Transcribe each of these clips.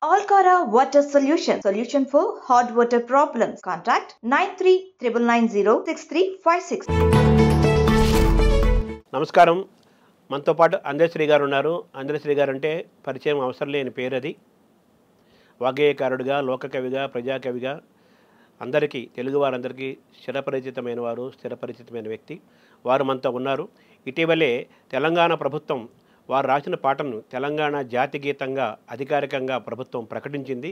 Alcara Water Solution. Solution for hot water problems. Contact 9399906356. నమస్కారం. మనతో పాటు అందశ్రీ గారు ఉన్నారు. అందశ్రీ గారు అంటే పరిచయం అవసరం లేని పేరు అది. వాగ్గేయకారుడిగా, లోకకవిగా, ప్రజాకవిగా అందరికీ, తెలుగు వారందరికీ చిరపరిచితమైన వారు, స్థిరపరిచితమైన వ్యక్తి. వారు మనతో ఉన్నారు. ఇటీవలే తెలంగాణ ప్రభుత్వం వారు రాసిన పాటను తెలంగాణ జాతి గీతంగా అధికారికంగా ప్రభుత్వం ప్రకటించింది.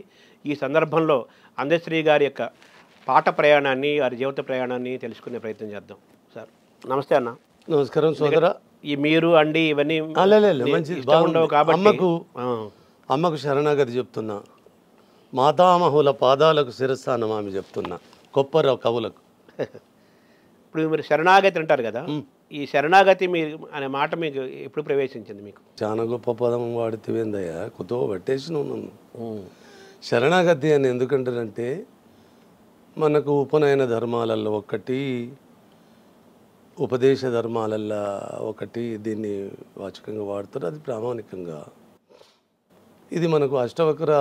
ఈ సందర్భంలో అందశ్రీ గారి యొక్క పాట ప్రయాణాన్ని, వారి జీవిత ప్రయాణాన్ని తెలుసుకునే ప్రయత్నం చేద్దాం. సార్ నమస్తే అన్న. నమస్కారం సోదరా. ఈ మీరు అండి ఇవన్నీ ఉండవు కాబట్టి అమ్మకు శరణాగతి చెప్తున్నా, మాతామహుల పాదాలకు శిరస్సానమామి చెప్తున్నా, కొప్పర కవులకు. ఇప్పుడు మీరు శరణాగతి అంటారు కదా, ఈ శరణాగతి మీరు అనే మాట మీకు ఎప్పుడు ప్రవేశించింది? మీకు చాలా గొప్ప పదం వాడితేందయ్యా, కుతో పట్టేసి నన్ను. శరణాగతి అని ఎందుకంటారంటే, మనకు ఉపనయన ధర్మాలలో ఒకటి, ఉపదేశ ధర్మాలల్లో ఒకటి దీన్ని వాచకంగా వాడతారు. అది ప్రామాణికంగా ఇది మనకు అష్టవక్ర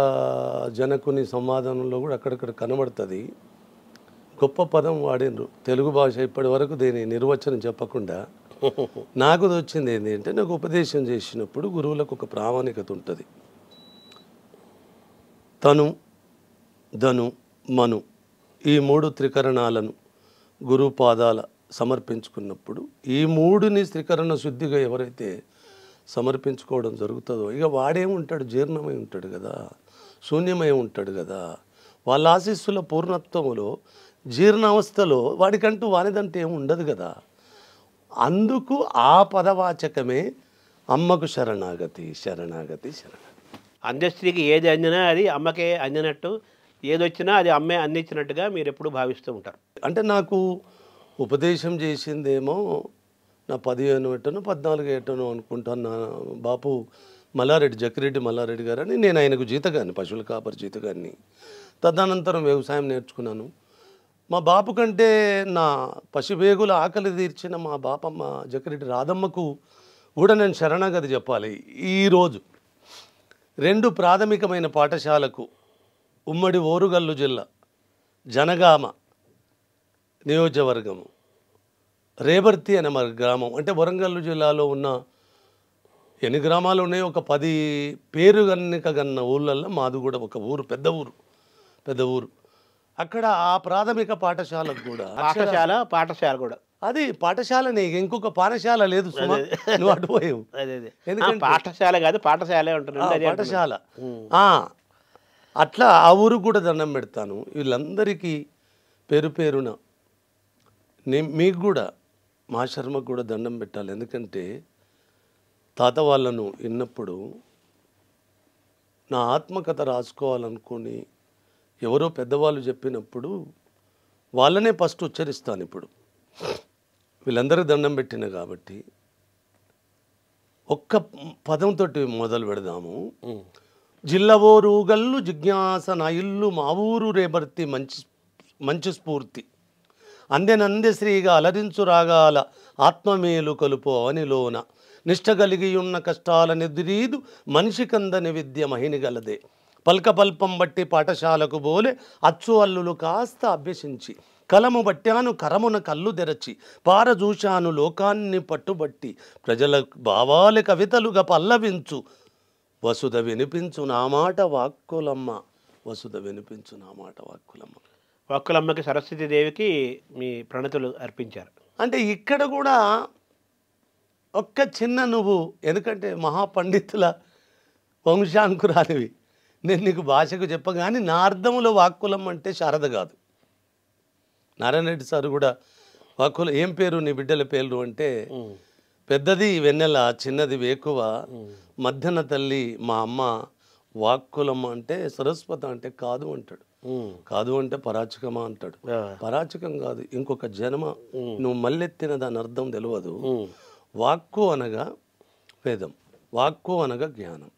జనకుని సంవాదంలో కూడా అక్కడక్కడ కనబడుతుంది. గొప్ప పదం వాడినరు తెలుగు భాష. ఇప్పటి వరకు దీని నిర్వచనం చెప్పకుండా నాకు వచ్చింది ఏంటి అంటే, నాకు ఉపదేశం చేసినప్పుడు గురువులకు ఒక ప్రామాణికత ఉంటుంది. తను, ధను, మను ఈ మూడు త్రికరణాలను గురు పాదాల సమర్పించుకున్నప్పుడు, ఈ మూడుని త్రికరణ శుద్ధిగా ఎవరైతే సమర్పించుకోవడం జరుగుతుందో, ఇక వాడేముంటాడు, జీర్ణమై ఉంటాడు కదా, శూన్యమై ఉంటాడు కదా. వాళ్ళ ఆశీస్సుల పూర్ణత్వంలో జీర్ణావస్థలో వాడికంటూ వానిదంటే ఏమి ఉండదు కదా. అందుకు ఆ పదవాచకమే అమ్మకు శరణాగతి, శరణాగతి, శరణాగతి. అందశ్రీకి ఏది అందినా అది అమ్మకే అందినట్టు, ఏదొచ్చినా అది అమ్మే అందించినట్టుగా మీరు ఎప్పుడు భావిస్తూ ఉంటారు. అంటే నాకు ఉపదేశం చేసిందేమో నా 15 ఏటనో 14 ఏటనో అనుకుంటాను. నా బాపు మల్లారెడ్డి, జక్కిరెడ్డి మల్లారెడ్డి గారని, నేను ఆయనకు జీతగాన్ని, పశువుల కాపరి జీతగాన్ని. తదనంతరం వ్యవసాయం నేర్చుకున్నాను. మా బాపు కంటే నా పశువేగుల ఆకలి తీర్చిన మా బాపమ్మ జక్కిరెడ్డి రాధమ్మకు కూడా నేను శరణాగతి చెప్పాలి. ఈరోజు 2 ప్రాథమికమైన పాఠశాలకు ఉమ్మడి ఓరుగల్లు జిల్లా జనగామ నియోజకవర్గము రేబర్తి అనే మన గ్రామం. అంటే వరంగల్ జిల్లాలో ఉన్న ఎన్ని గ్రామాలు ఉన్నాయో, ఒక 10 పేరు గన్న ఊళ్ళల్లో మాది కూడా ఒక ఊరు, పెద్ద ఊరు. అక్కడ ఆ ప్రాథమిక పాఠశాలకు కూడా పాఠశాల కూడా అది పాఠశాలనే, ఇంకొక పాఠశాల లేదు. నువ్వు అటుపోయావు. ఎందుకంటే పాఠశాల కాదు, పాఠశాలే ఉంటుంది, పాఠశాల. అట్లా ఆ ఊరు కూడా దండం పెడతాను. వీళ్ళందరికీ పేరు పేరున మీకు కూడా, మా శర్మకు కూడా దండం పెట్టాలి. ఎందుకంటే తాత వాళ్ళను విన్నప్పుడు నా ఆత్మకథ రాసుకోవాలనుకొని ఎవరో పెద్దవాళ్ళు చెప్పినప్పుడు వాళ్ళనే ఫస్ట్ ఉచ్చరిస్తాను. ఇప్పుడు వీళ్ళందరికీ దండం పెట్టిన కాబట్టి ఒక్క పదంతో మొదలు పెడదాము. జిల్లవోరు గల్లు జిజ్ఞాస నా ఇల్లు మా ఊరు రేబర్తి మంచి స్ఫూర్తి అందెనందె శ్రీగా అలరించు రాగాల ఆత్మమేలు కలుపు అవనిలోన నిష్ట కలిగి ఉన్న కష్టాల నెదురీదు మనిషి కందని విద్య మహిని గలదే పల్కపల్పం బట్టి పాఠశాలకు బోలే అచ్చు అల్లులు కాస్త అభ్యసించి కలము బట్టాను కరమున కళ్ళు తెరచి పారజూశాను లోకాన్ని పట్టుబట్టి ప్రజల భావాల కవితలుగా పల్లవించు వసుధ వినిపించు నా మాట వాక్కులమ్మ, వసుధ వినిపించు నా మాట వాక్కులమ్మ. వాక్కులమ్మకి సరస్వతి దేవికి మీ ప్రణతులు అర్పించారు. అంటే ఇక్కడ కూడా ఒక్క చిన్న నువ్వు, ఎందుకంటే మహాపండితుల వంశాంకురాలివి, నేను నీకు భాషకు చెప్పగానే నా అర్థంలో వాక్కులమ్మ అంటే శారద కాదు. నారాయణ రెడ్డి సార్ కూడా వాక్కుల ఏం పేరు నీ బిడ్డల పేర్లు అంటే, పెద్దది వెన్నెల, చిన్నది వేకువ, మధ్యన తల్లి మా అమ్మ, వాక్కులమ్మ అంటే సరస్వతి అంటే కాదు అంటాడు. కాదు అంటే పరాచకమా అంటాడు. పరాచకం కాదు, ఇంకొక జన్మ. నువ్వు మళ్ళెత్తిన దాని అర్థం తెలియదు. వాక్కు అనగా వేదం, వాక్కు అనగా జ్ఞానం.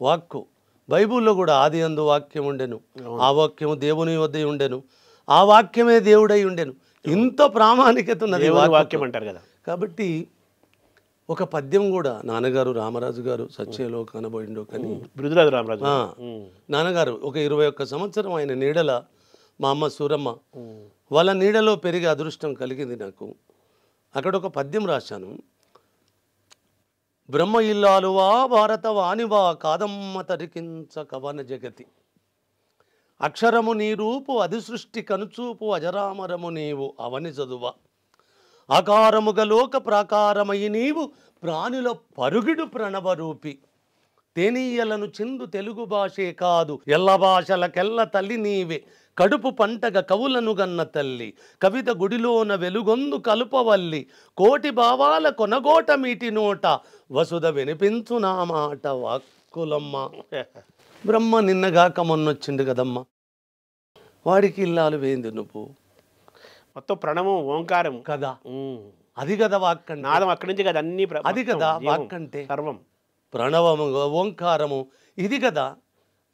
వాక్కు బైబుల్లో కూడా ఆది అందు వాక్యం ఉండెను, ఆ వాక్యము దేవుని వద్ద ఉండెను, ఆ వాక్యమే దేవుడై ఉండెను. ఇంత ప్రామాణికత ఉన్నది వాక్యం అంటారు కదా. కాబట్టి ఒక పద్యం కూడా నాన్నగారు రామరాజు గారు సత్యలో కనబోయిండో కానీ బిరుదురాజు రామరాజు. నాన్నగారు ఒక 21 సంవత్సరం ఆయన నీడల మా అమ్మ సూరమ్మ వాళ్ళ నీడలో పెరిగే అదృష్టం కలిగింది నాకు. అక్కడ ఒక పద్యం రాశాను. బ్రహ్మ ఇల్లాలువా భారత వాణివా కాదమ్మ తరికించ కవన జగతి అక్షరము నీ రూపు అది సృష్టి కనుచూపు అజరామరము నీవు అవని చదువా ఆకారముగ లోక ప్రాకారమయి నీవు ప్రాణుల పరుగిడు ప్రణవరూపి తేనీయలను చిందు తెలుగు భాషే కాదు ఎల్ల భాషలకెల్ల తల్లి నీవే కడుపు పంటగ కవులను గన్న తల్లి కవిత గుడిలోన వెలుగొందు కలుపవల్లి కోటి భావాల కొనగోట మీటి నోట వసుధ వినిపించు నా మాట వాక్కులమ్మ. బ్రహ్మ నిన్నగాక మొన్నొచ్చిండు కదమ్మా, వాడికి ఇల్లాలు వేయింది నువ్వు. మొత్తం ప్రణవం ఓంకారం కదా, అది కదా వాక్కంటే. నాదం అక్కడి నుంచి కదా అన్ని అది కదా వాక్కంటే, సర్వం ప్రణవము ఓంకారము ఇది కదా.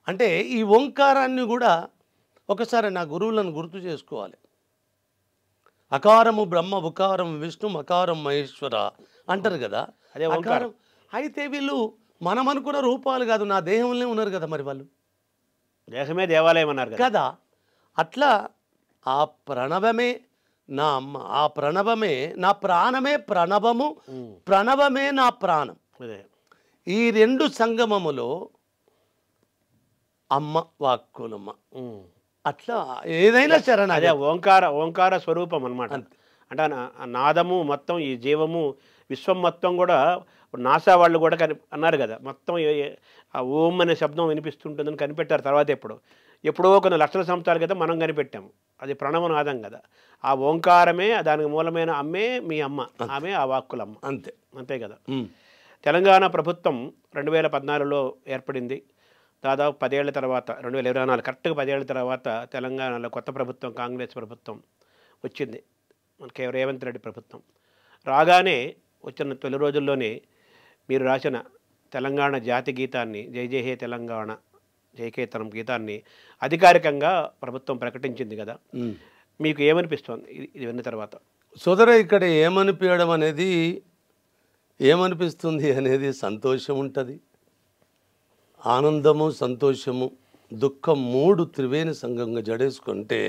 అంటే ఈ ఓంకారాన్ని కూడా ఒకసారి నా గురువులను గుర్తు చేసుకోవాలి. అకారము బ్రహ్మ, ఉకారం విష్ణు, మకారం మహేశ్వర అంటారు కదా, అదే అకారం. అయితే వీళ్ళు మనం అనుకున్న రూపాలు కాదు, నా దేహంలో ఉన్నారు కదా, మరి వాళ్ళు దేహమే దేవాలయం అన్నారు కదా. అట్లా ఆ ప్రణవమే నా అమ్మ, ఆ ప్రణవమే నా ప్రాణమే ప్రణవము, ప్రణవమే నా ప్రాణం. ఈ రెండు సంగమములో అమ్మ వాక్కులమ్మ. అట్లా ఏదైనా శరణ, అదే ఓంకార స్వరూపం అనమాట. అంటే నాదము మొత్తం ఈ జీవము విశ్వం మొత్తం కూడా నాసా వాళ్ళు కూడా అన్నారు కదా, మొత్తం ఆ ఓం అనే శబ్దం వినిపిస్తుంటుందని కనిపెట్టారు. తర్వాత ఎప్పుడో కొన్ని లక్షల సంవత్సరాల క్రితం మనం కనిపెట్టాము. అది ప్రణవనాదం కదా. ఆ ఓంకారమే దానికి మూలమైన అమ్మే మీ అమ్మ, ఆమె ఆ వాక్కులమ్మ. అంతే కదా. తెలంగాణ ప్రభుత్వం 2014లో ఏర్పడింది. దాదాపు 10 ఏళ్ల తర్వాత 2024 కరెక్ట్గా 10 ఏళ్ల తర్వాత తెలంగాణలో కొత్త ప్రభుత్వం, కాంగ్రెస్ ప్రభుత్వం వచ్చింది. మనకి రేవంత్ రెడ్డి ప్రభుత్వం రాగానే వచ్చిన తొలి రోజుల్లోనే మీరు రాసిన తెలంగాణ జాతి గీతాన్ని, జై జై హే తెలంగాణ జయకేతనం గీతాన్ని అధికారికంగా ప్రభుత్వం ప్రకటించింది కదా. మీకు ఏమనిపిస్తుంది ఇది విన్న తర్వాత? సోదర, ఇక్కడ ఏమనిపిస్తుంది అనేది సంతోషం ఉంటుంది, ఆనందము సంతోషము దుఃఖం 3 త్రివేణి సంగంగా జడేసుకుంటే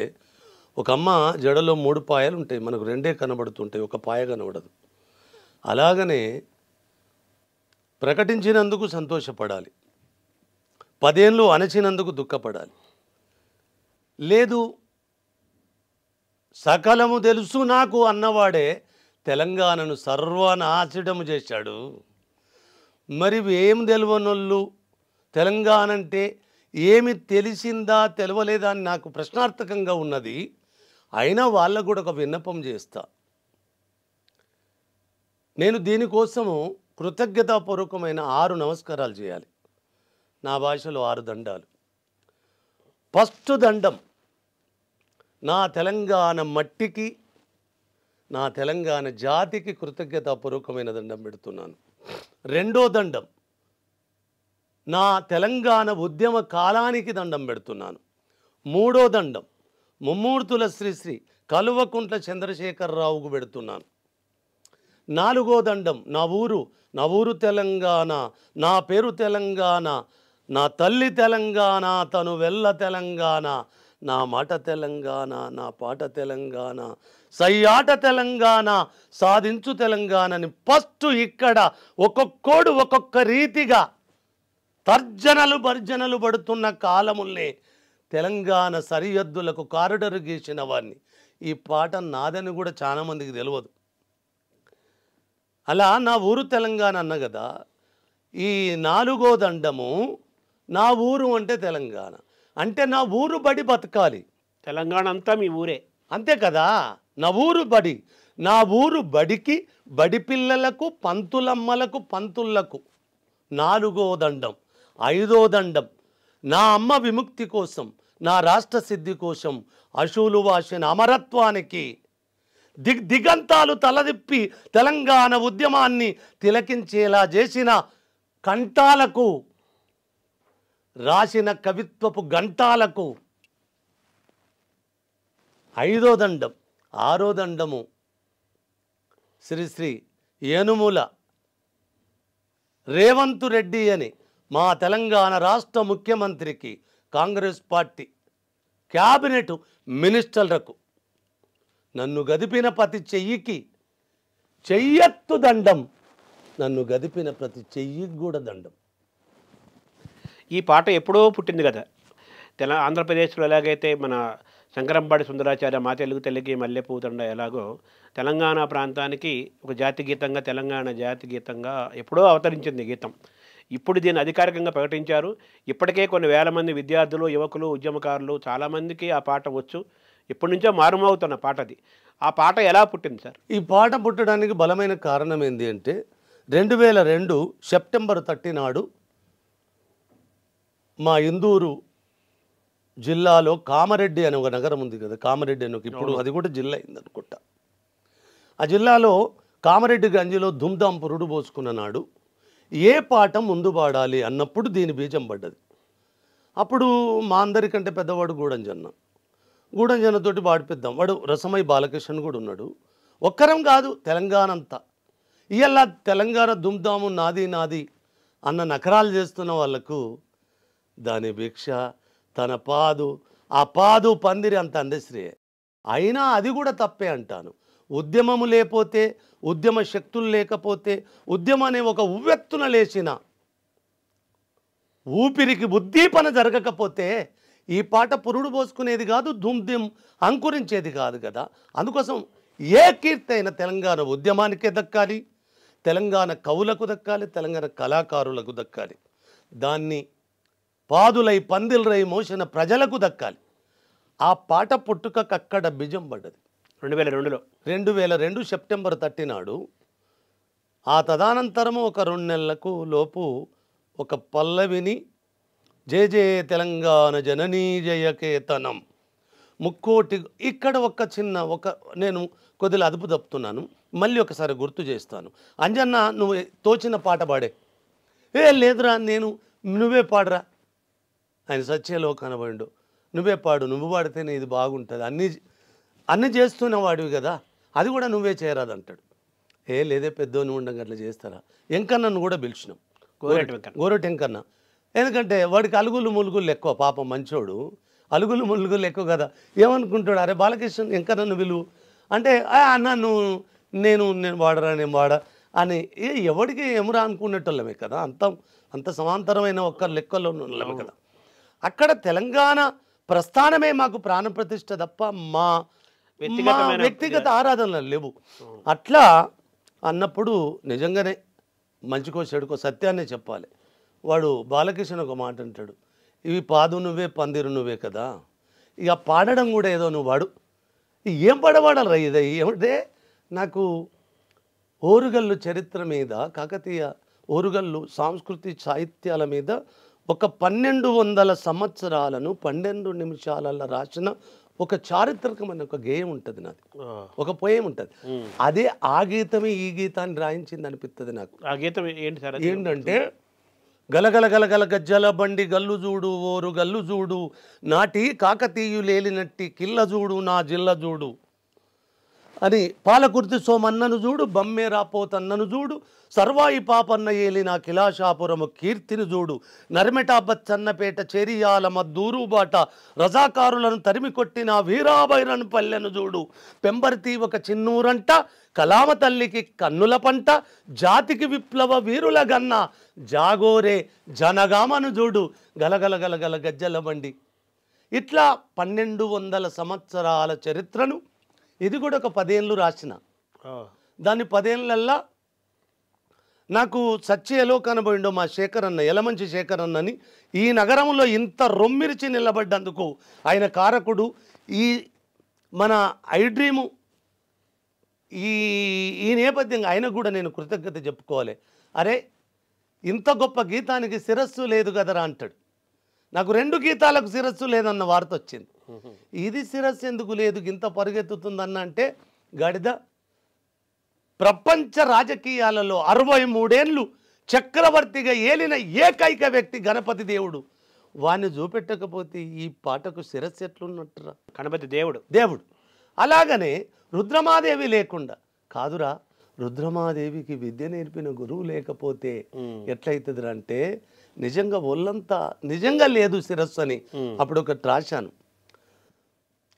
ఒక అమ్మ జడలో 3 పాయలు ఉంటాయి, మనకు 2 కనబడుతుంటాయి, ఒక పాయ కనబడదు. అలాగనే ప్రకటించినందుకు సంతోషపడాలి, 10 ఏళ్ళు అణచినందుకు దుఃఖపడాలి. లేదు సకలము తెలుసు నాకు అన్నవాడే తెలంగాణను సర్వనాశనము చేశాడు. మరి ఏం తెలియనోళ్ళు తెలంగాణ అంటే ఏమి తెలిసిందా తెలవలేదా అని నాకు ప్రశ్నార్థకంగా ఉన్నది. అయినా వాళ్ళకు కూడా ఒక విన్నపం చేస్తా. నేను దీనికోసము కృతజ్ఞతాపూర్వకమైన 6 నమస్కారాలు చేయాలి. నా భాషలో 6 దండాలు. ఫస్ట్ దండం నా తెలంగాణ మట్టికి, నా తెలంగాణ జాతికి కృతజ్ఞతాపూర్వకమైన దండం పెడుతున్నాను. రెండో దండం నా తెలంగాణ ఉద్యమ కాలానికి దండం పెడుతున్నాను. మూడో దండం ముమ్మూర్తుల శ్రీ కల్వకుంట్ల చంద్రశేఖరరావుకు పెడుతున్నాను. నాలుగో దండం నా ఊరు తెలంగాణ, నా పేరు తెలంగాణ, నా తల్లి తెలంగాణ, తను వెళ్ళ తెలంగాణ, నా మాట తెలంగాణ, నా పాట తెలంగాణ, సయ్యాట తెలంగాణ, సాధించు తెలంగాణని ఫస్ట్ ఇక్కడ ఒక్కొక్కడు ఒక్కొక్క రీతిగా తర్జనలు భర్జనలు పడుతున్న కాలముల్నే తెలంగాణ సరిహద్దులకు కారిడర్ గీసిన వాడిని. ఈ పాట నాదని కూడా చాలామందికి తెలియదు. అలా నా ఊరు తెలంగాణ అన్న కదా. ఈ నాలుగో దండము నా ఊరు అంటే తెలంగాణ అంటే నా ఊరు బడి బతకాలి. తెలంగాణ అంతా మీ ఊరే, అంతే కదా. నా ఊరు బడి, నా ఊరు బడికి, బడి పిల్లలకు, పంతులమ్మలకు, పంతులకు. నాలుగో దండం. ఐదో దండం నా అమ్మ విముక్తి కోసం, నా రాష్ట్ర సిద్ధి కోసం అశూలు వాసిన అమరత్వానికి, దిగంతాలు తలదిప్పి తెలంగాణ ఉద్యమాన్ని తిలకించేలా చేసిన కంఠాలకు, రాసిన కవిత్వపు గంటాలకు. ఐదో దండం. ఆరో దండము శ్రీ ఏనుముల రేవంత్ రెడ్డి అని మా తెలంగాణ రాష్ట్ర ముఖ్యమంత్రికి కాంగ్రెస్ పార్టీ క్యాబినెట్ మినిస్టర్లకు నన్ను గదిపిన ప్రతి చెయ్యికి చెయ్యెత్తు దండం, నన్ను గదిపిన ప్రతి చెయ్యికి కూడా దండం. ఈ పాట ఎప్పుడో పుట్టింది కదా. ఆంధ్రప్రదేశ్లో ఎలాగైతే మన శంకరంపాడి సుందరాచార్య మా తెలుగు తల్లికి మల్లె పూతండ ఎలాగో తెలంగాణ ప్రాంతానికి ఒక జాతి గీతంగా, తెలంగాణ జాతి గీతంగా ఎప్పుడో అవతరించింది గీతం. ఇప్పుడు దీన్ని అధికారికంగా ప్రకటించారు. ఇప్పటికే కొన్ని వేల మంది విద్యార్థులు, యువకులు, ఉద్యమకారులు చాలామందికి ఆ పాట వచ్చు. ఇప్పటి నుంచో మారుమవుతున్న పాట అది. ఆ పాట ఎలా పుట్టింది సార్? ఈ పాట పుట్టడానికి బలమైన కారణం ఏంటి అంటే 2002 సెప్టెంబర్ 30 నాడు మా ఇందూరు జిల్లాలో కామారెడ్డి అనే ఒక నగరం ఉంది కదా, కామారెడ్డి అని ఇప్పుడు అది కూడా జిల్లా అయింది అనుకుంటా. ఆ జిల్లాలో కామారెడ్డి గంజిలో దుమ్దాం పురుడు పోసుకున్న నాడు ఏ పాట ముందు పాడాలి అన్నప్పుడు దీని బీజం పడ్డది. అప్పుడు మా అందరికంటే పెద్దవాడు గూడంజన్నతోటి పాడిపిద్దాం. వాడు రసమై బాలకృష్ణ కూడా ఉన్నాడు. ఒక్కరం కాదు, తెలంగాణ అంతా. ఇవాళ తెలంగాణ దుమ్దాము నాది నాది అన్న నకరాలు చేస్తున్న వాళ్ళకు దాని భిక్ష తన ఆ పాదు పందిరి అంత అందశ్రీ. అయినా అది కూడా తప్పే అంటాను. ఉద్యమము లేకపోతే, ఉద్యమ శక్తులు లేకపోతే, ఉద్యమం అనే ఒక ఉవ్వెత్తున లేచిన ఊపిరికి ఉద్దీపన జరగకపోతే ఈ పాట పురుడు పోసుకునేది కాదు, దుమ్దిం అంకురించేది కాదు కదా. అందుకోసం ఏ కీర్తి అయినా తెలంగాణ ఉద్యమానికే దక్కాలి, తెలంగాణ కవులకు దక్కాలి, తెలంగాణ కళాకారులకు దక్కాలి. దాన్ని పాదులై పందిలరై మోసిన ప్రజలకు దక్కాలి. ఆ పాట పుట్టుకకు అక్కడ బీజం పడ్డది 2002 సెప్టెంబర్ 30 నాడు. ఆ తదనంతరము ఒక 2 నెలలకు లోపు ఒక పల్లవిని జయ జయ తెలంగాణ జననీ జయకేతనం ముక్కోటి. ఇక్కడ నేను కొద్దిగా అదుపు తప్పుతున్నాను, మళ్ళీ ఒకసారి గుర్తు చేస్తాను. అంజన్న నువ్వు తోచిన పాట పాడే. లేదురా నువ్వే పాడరా, ఆయన సత్యలో కనబడు, నువ్వే పాడు, నువ్వు పాడితేనే ఇది బాగుంటుంది, అన్నీ చేస్తున్న వాడివి కదా, అది కూడా నువ్వే చేయరాదంటాడు. లేదే పెద్దోని ఉండగా అట్లా చేస్తారా. ఎంకన్నను కూడా పిలిచినాం, గోరటి ఎంకన్న. ఎందుకంటే వాడికి అలుగులు ములుగులు ఎక్కువ, పాపం మంచోడు, అలుగులు ములుగులు ఎక్కువ కదా. ఏమనుకుంటాడు, అరే బాలకృష్ణ ఎంకన్నను విలువ అంటే అన్న నేను వాడరా, నేను వాడా అని ఎవడికి ఏమరా అనుకునేటోళ్ళమే కదా. అంత సమాంతరమైన ఒక్క లెక్కలో ఉన్నమే కదా. అక్కడ తెలంగాణ ప్రస్థానమే మాకు ప్రాణప్రతిష్ఠ తప్ప మా వ్యక్తిగత ఆరాధనలు లేవు. అట్లా అన్నప్పుడు నిజంగానే మంచికో చెడుకో సత్యాన్నే చెప్పాలి. వాడు బాలకృష్ణ ఒక మాట అంటాడు, ఇవి పాదు నువ్వే పందిరు నువ్వే కదా, ఇక పాడడం కూడా ఏదో నువ్వు వాడు. ఏం పాడవాడాలి రా ఇది ఏమంటే, నాకు ఓరుగల్లు చరిత్ర మీద, కాకతీయ ఓరుగల్లు సాంస్కృతిక సాహిత్యాల మీద ఒక 1200 సంవత్సరాలను 12 నిమిషాలలో రాసిన ఒక చారిత్రకమైన ఒక గేయం ఉంటుంది నాది, ఒక పోయం ఉంటుంది. అదే ఆ గీతమే ఈ గీతాన్ని రాయించింది అనిపిస్తుంది నాకు. ఆ గీతం ఏంటి సార్? ఏంటంటే, గలగల గలగల గజ్జల బండి గల్లు చూడు ఓరు గల్లు చూడు, నాటి కాకతీయులేలినట్టి కిల్ల చూడు నా జిల్ల చూడు అని, పాలకుర్తి సోమన్నను చూడు బమ్మే రాపోతన్నను చూడు, సర్వాయి పాపన్న ఏలిన కిలాషాపురము కీర్తిని చూడు, నర్మెటాబచ్చన్నపేట చెరియాల మద్దూరు బాట రజాకారులను తరిమి కొట్టిన వీరాబైరన్ పల్లెను చూడు, పెంబర్తి ఒక చిన్నూరంట కలామ తల్లికి కన్నుల పంట, జాతికి విప్లవ వీరుల గన్న జాగోరే జనగామను చూడు, గలగల గలగల గజ్జల బండి. ఇట్లా 1200 సంవత్సరాల చరిత్రను ఇది కూడా ఒక 10 ఏళ్ళు రాసిన. దాన్ని 10 ఏళ్ళల్లా నాకు సత్యలో కనబడిండో మా శేఖర్ అన్న, యలమంచి శేఖర్ అన్నని, ఈ నగరంలో ఇంత రొమ్మిరిచి నిలబడ్డందుకు ఆయన కారకుడు. ఈ మన ఐ డ్రీము ఈ నేపథ్యంగా ఆయనకు కూడా నేను కృతజ్ఞత చెప్పుకోవాలి. అరే ఇంత గొప్ప గీతానికి శిరస్సు లేదు కదరా అంటాడు. నాకు 2 గీతాలకు శిరస్సు లేదన్న వార్త వచ్చింది. ఇది శిరస్సు ఎందుకు లేదు, ఇంత పరిగెత్తుతుందన్న అంటే, గడిద ప్రపంచ రాజకీయాలలో 63 ఏళ్ళు చక్రవర్తిగా ఏలిన ఏకైక వ్యక్తి గణపతి దేవుడు. వాణ్ణి చూపెట్టకపోతే ఈ పాటకు శిరస్సు ఎట్లున్నట్టురా? గణపతి దేవుడు. అలాగనే రుద్రమాదేవి లేకుండా కాదురా, రుద్రమాదేవికి విద్య నేర్పిన గురువు లేకపోతే ఎట్లయితుంది అంటే నిజంగా ఒళ్ళంతా నిజంగా లేదు శిరస్సు అని అప్పుడు ఒకటి రాశాను.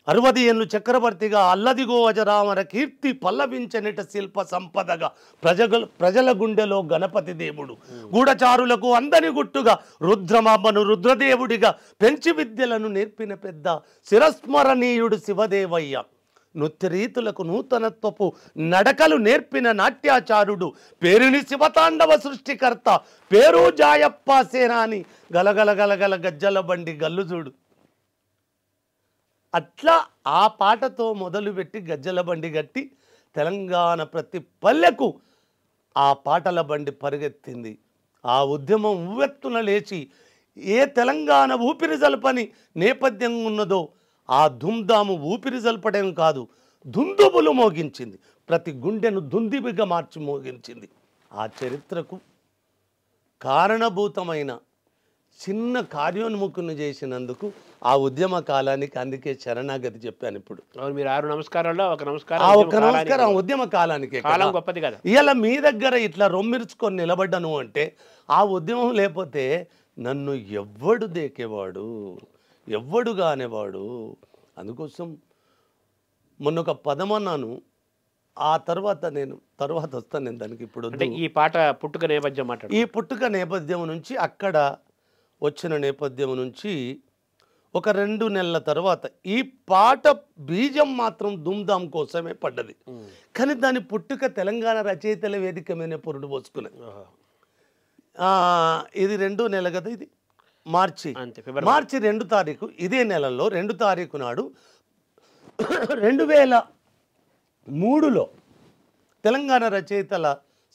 60 ఏళ్ళు చక్రవర్తిగా అల్లదిగో అజరామర కీర్తి పల్లవించనిట శిల్ప సంపదగా ప్రజల గుండెలో గణపతి దేవుడు గూఢచారులకు అందని గుట్టుగా రుద్రమామ్మను రుద్రదేవుడిగా పెంచి విద్యలను నేర్పిన పెద్ద శిరస్మరణీయుడు శివదేవయ్య. నృత్యరీతులకు నూతనత్వపు నడకలు నేర్పిన నాట్యాచారుడు పేరుని శివతాండవ సృష్టికర్త పేరు జాయప్ప సేనాని గలగల గలగల గజ్జల బండి గల్లుజూడు. అట్లా ఆ పాటతో మొదలుపెట్టి గజ్జల బండి గట్టి తెలంగాణ ప్రతి పల్లెకు ఆ పాటల బండి పరిగెత్తింది. ఆ ఉద్యమం ఉవ్వెత్తున లేచి ఏ తెలంగాణ ఊపిరి జల్పని నేపథ్యం ఉన్నదో ఆ ధూమ్ధాము ఊపిరి జల్పడం కాదు, దుందుబులు మోగించింది. ప్రతి గుండెను దుందిబిగా మార్చి మోగించింది. ఆ చరిత్రకు కారణభూతమైన చిన్న కార్యోన్ముఖుని చేసినందుకు ఆ ఉద్యమ కాలానికి అందుకే శరణాగతి చెప్పాను. ఇప్పుడు మీరు 6 నమస్కారాల్లో ఒక నమస్కారం ఉద్యమ కాలానికి కాలం గొప్పది కదా. ఇలా మీ దగ్గర ఇట్లా రొమ్మిరుచుకొని నిలబడ్డాను అంటే ఆ ఉద్యమం లేకపోతే నన్ను ఎవ్వడు దేకేవాడు, ఎవ్వడుగా అనేవాడు. అందుకోసం మొన్న ఒక పదం అన్నాను, ఆ తర్వాత వస్తాను నేను దానికి. ఇప్పుడు ఈ పాట పుట్టుక నేపథ్యం మాట్లాడు. ఈ పుట్టుక నేపథ్యం నుంచి అక్కడ వచ్చిన నేపథ్యం నుంచి ఒక 2 నెలల తర్వాత ఈ పాట బీజం మాత్రం ధూమ్ధాం కోసమే పడ్డది. కానీ దాని పుట్టుక తెలంగాణ రచయితల వేదిక మీద పురుడు పోసుకున్నది. ఇది 2 నెల కదా, ఇది మార్చి 2 తారీఖు. ఇదే నెలలో 2 తారీఖు నాడు 2003లో తెలంగాణ రచయితల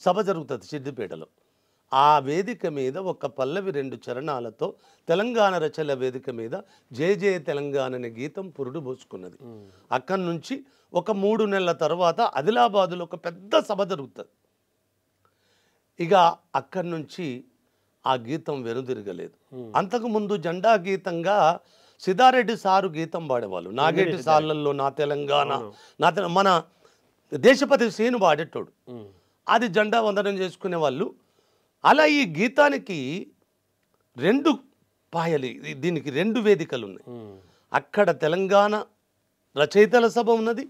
సభ జరుగుతుంది సిద్దిపేటలో. ఆ వేదిక మీద ఒక పల్లవి 2 చరణాలతో తెలంగాణ రచయితల వేదిక మీద జయ జయ తెలంగాణ అనే గీతం పురుడు పోసుకున్నది. అక్కడి నుంచి ఒక 3 నెలల తర్వాత ఆదిలాబాదులో ఒక పెద్ద సభ జరుగుతుంది. ఇక అక్కడి నుంచి ఆ గీతం వెనుదిరగలేదు. అంతకుముందు జెండా గీతంగా సిద్ధారెడ్డి సారు గీతం పాడేవాళ్ళు. నాగేటి సార్లలో నా తెలంగాణ మన దేశపతి శ్రీను పాడేటోడు. అది జెండా వందనం చేసుకునే వాళ్ళు. అలా ఈ గీతానికి 2 పాయలు, దీనికి 2 వేదికలు ఉన్నాయి. అక్కడ తెలంగాణ రచయితల సభ ఉన్నది,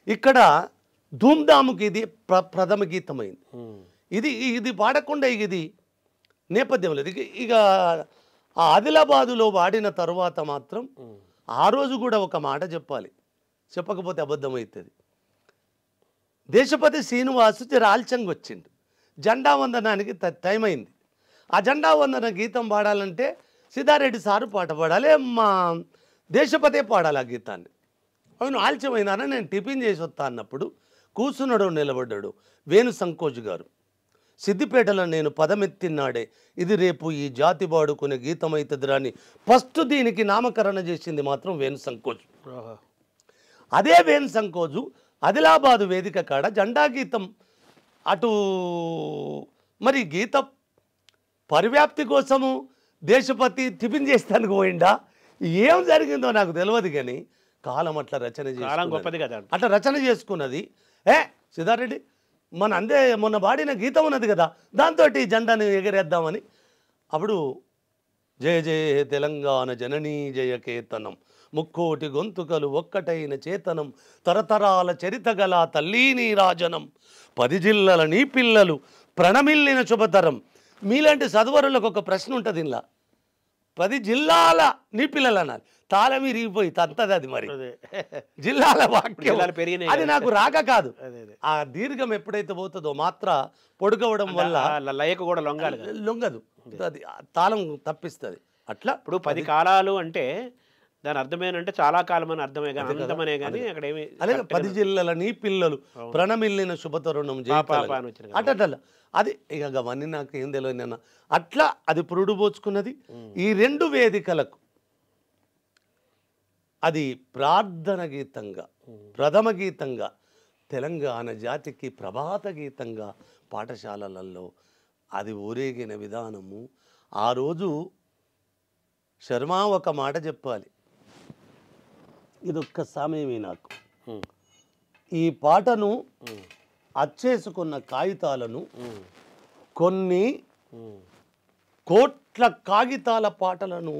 ఇక్కడ ధూమ్ధాముకి ఇది ప్రథమ గీతమైంది. ఇది పాడకుండా ఇది నేపథ్యం లేదు. ఇక ఆ ఆదిలాబాదులో వాడిన తర్వాత మాత్రం ఆ రోజు కూడా ఒక మాట చెప్పాలి, చెప్పకపోతే అబద్ధం అవుతుంది. దేశపతి శ్రీనివాసు ఆల్చంగ్ వచ్చిండు, జెండా వందనానికి టైం అయింది. ఆ జెండా వందన గీతం పాడాలంటే సిద్ధారెడ్డి సారు పాట పాడాలి, మా దేశపతే పాడాలి ఆ గీతాన్ని. అవును ఆలస్యమైందని నేను టిఫిన్ చేసి వస్తా అన్నప్పుడు కూర్చున్నాడు, నిలబడ్డాడు వేణు సంకోజ్ గారు. సిద్దిపేటలో నేను పదమెత్తినాడే ఇది రేపు ఈ జాతి వాడుకునే గీతం అవుతుందిరా అని ఫస్ట్ దీనికి నామకరణ చేసింది మాత్రం వేణు సంకోజ్. అదే వేణు సంకోజు ఆదిలాబాదు వేదిక కాడ జెండా గీతం అటు మరి గీత పరివ్యాప్తి కోసము దేశపతి టిఫిన్ చేస్తానికి పోయిండా, ఏం జరిగిందో నాకు తెలియదు. కానీ కాలం అట్లా రచన అట్లా రచన చేసుకున్నది. సిద్ధారెడ్డి మొన్న వాడిన గీతం ఉన్నది కదా, దాంతో ఈ జెండాని ఎగరేద్దామని. అప్పుడు జయ జయ తెలంగాణ జననీ జయ కేతనం, ముక్కోటి గొంతుకలు ఒక్కటైన చేతనం, తరతరాల చరితగల తల్లీ నీ రాజనం, 10 జిల్లాల నీ పిల్లలు ప్రణమిల్లిన శుభతరం. మీలాంటి చదువరులకు ఒక ప్రశ్న ఉంటుంది, ఇలా 10 జిల్లాల నీ పిల్లలు అన్నారు, తాళం విరిగిపోయి తత్తది. అది మరి జిల్లాల వాక్యం అది నాకు రాక కాదు. ఆ దీర్ఘం ఎప్పుడైతే పోతుందో మాత్ర పొడుగవడం వల్ల లయకు కూడా లొంగదు, అది తాళం తప్పిస్తుంది. అట్లా ఇప్పుడు 10 కాలాలు అంటే దాని అర్థమేనంటే చాలా కాలం అని అర్థమే కానీ అనంతమనే కానీ అక్కడ ఏమి అలాగే 10 జిల్లాల నీ పిల్లలు ప్రణమిల్లిన శుభతరుణం అట్లా అది ఇక అవన్నీ నాకు ఏం తెలియదు. అట్లా అది పురుడు పోచుకున్నది. ఈ 2 వేదికలకు అది ప్రార్థన గీతంగా, ప్రథమ గీతంగా, తెలంగాణ జాతికి ప్రభాత గీతంగా పాఠశాలలలో అది ఊరేగిన విధానము. ఆ రోజు శర్మ ఒక మాట చెప్పాలి, ఇదొక్క సమయమే నాకు. ఈ పాటను అచ్చేసుకున్న కాగితాలను కొన్ని కోట్ల కాగితాల పాటలను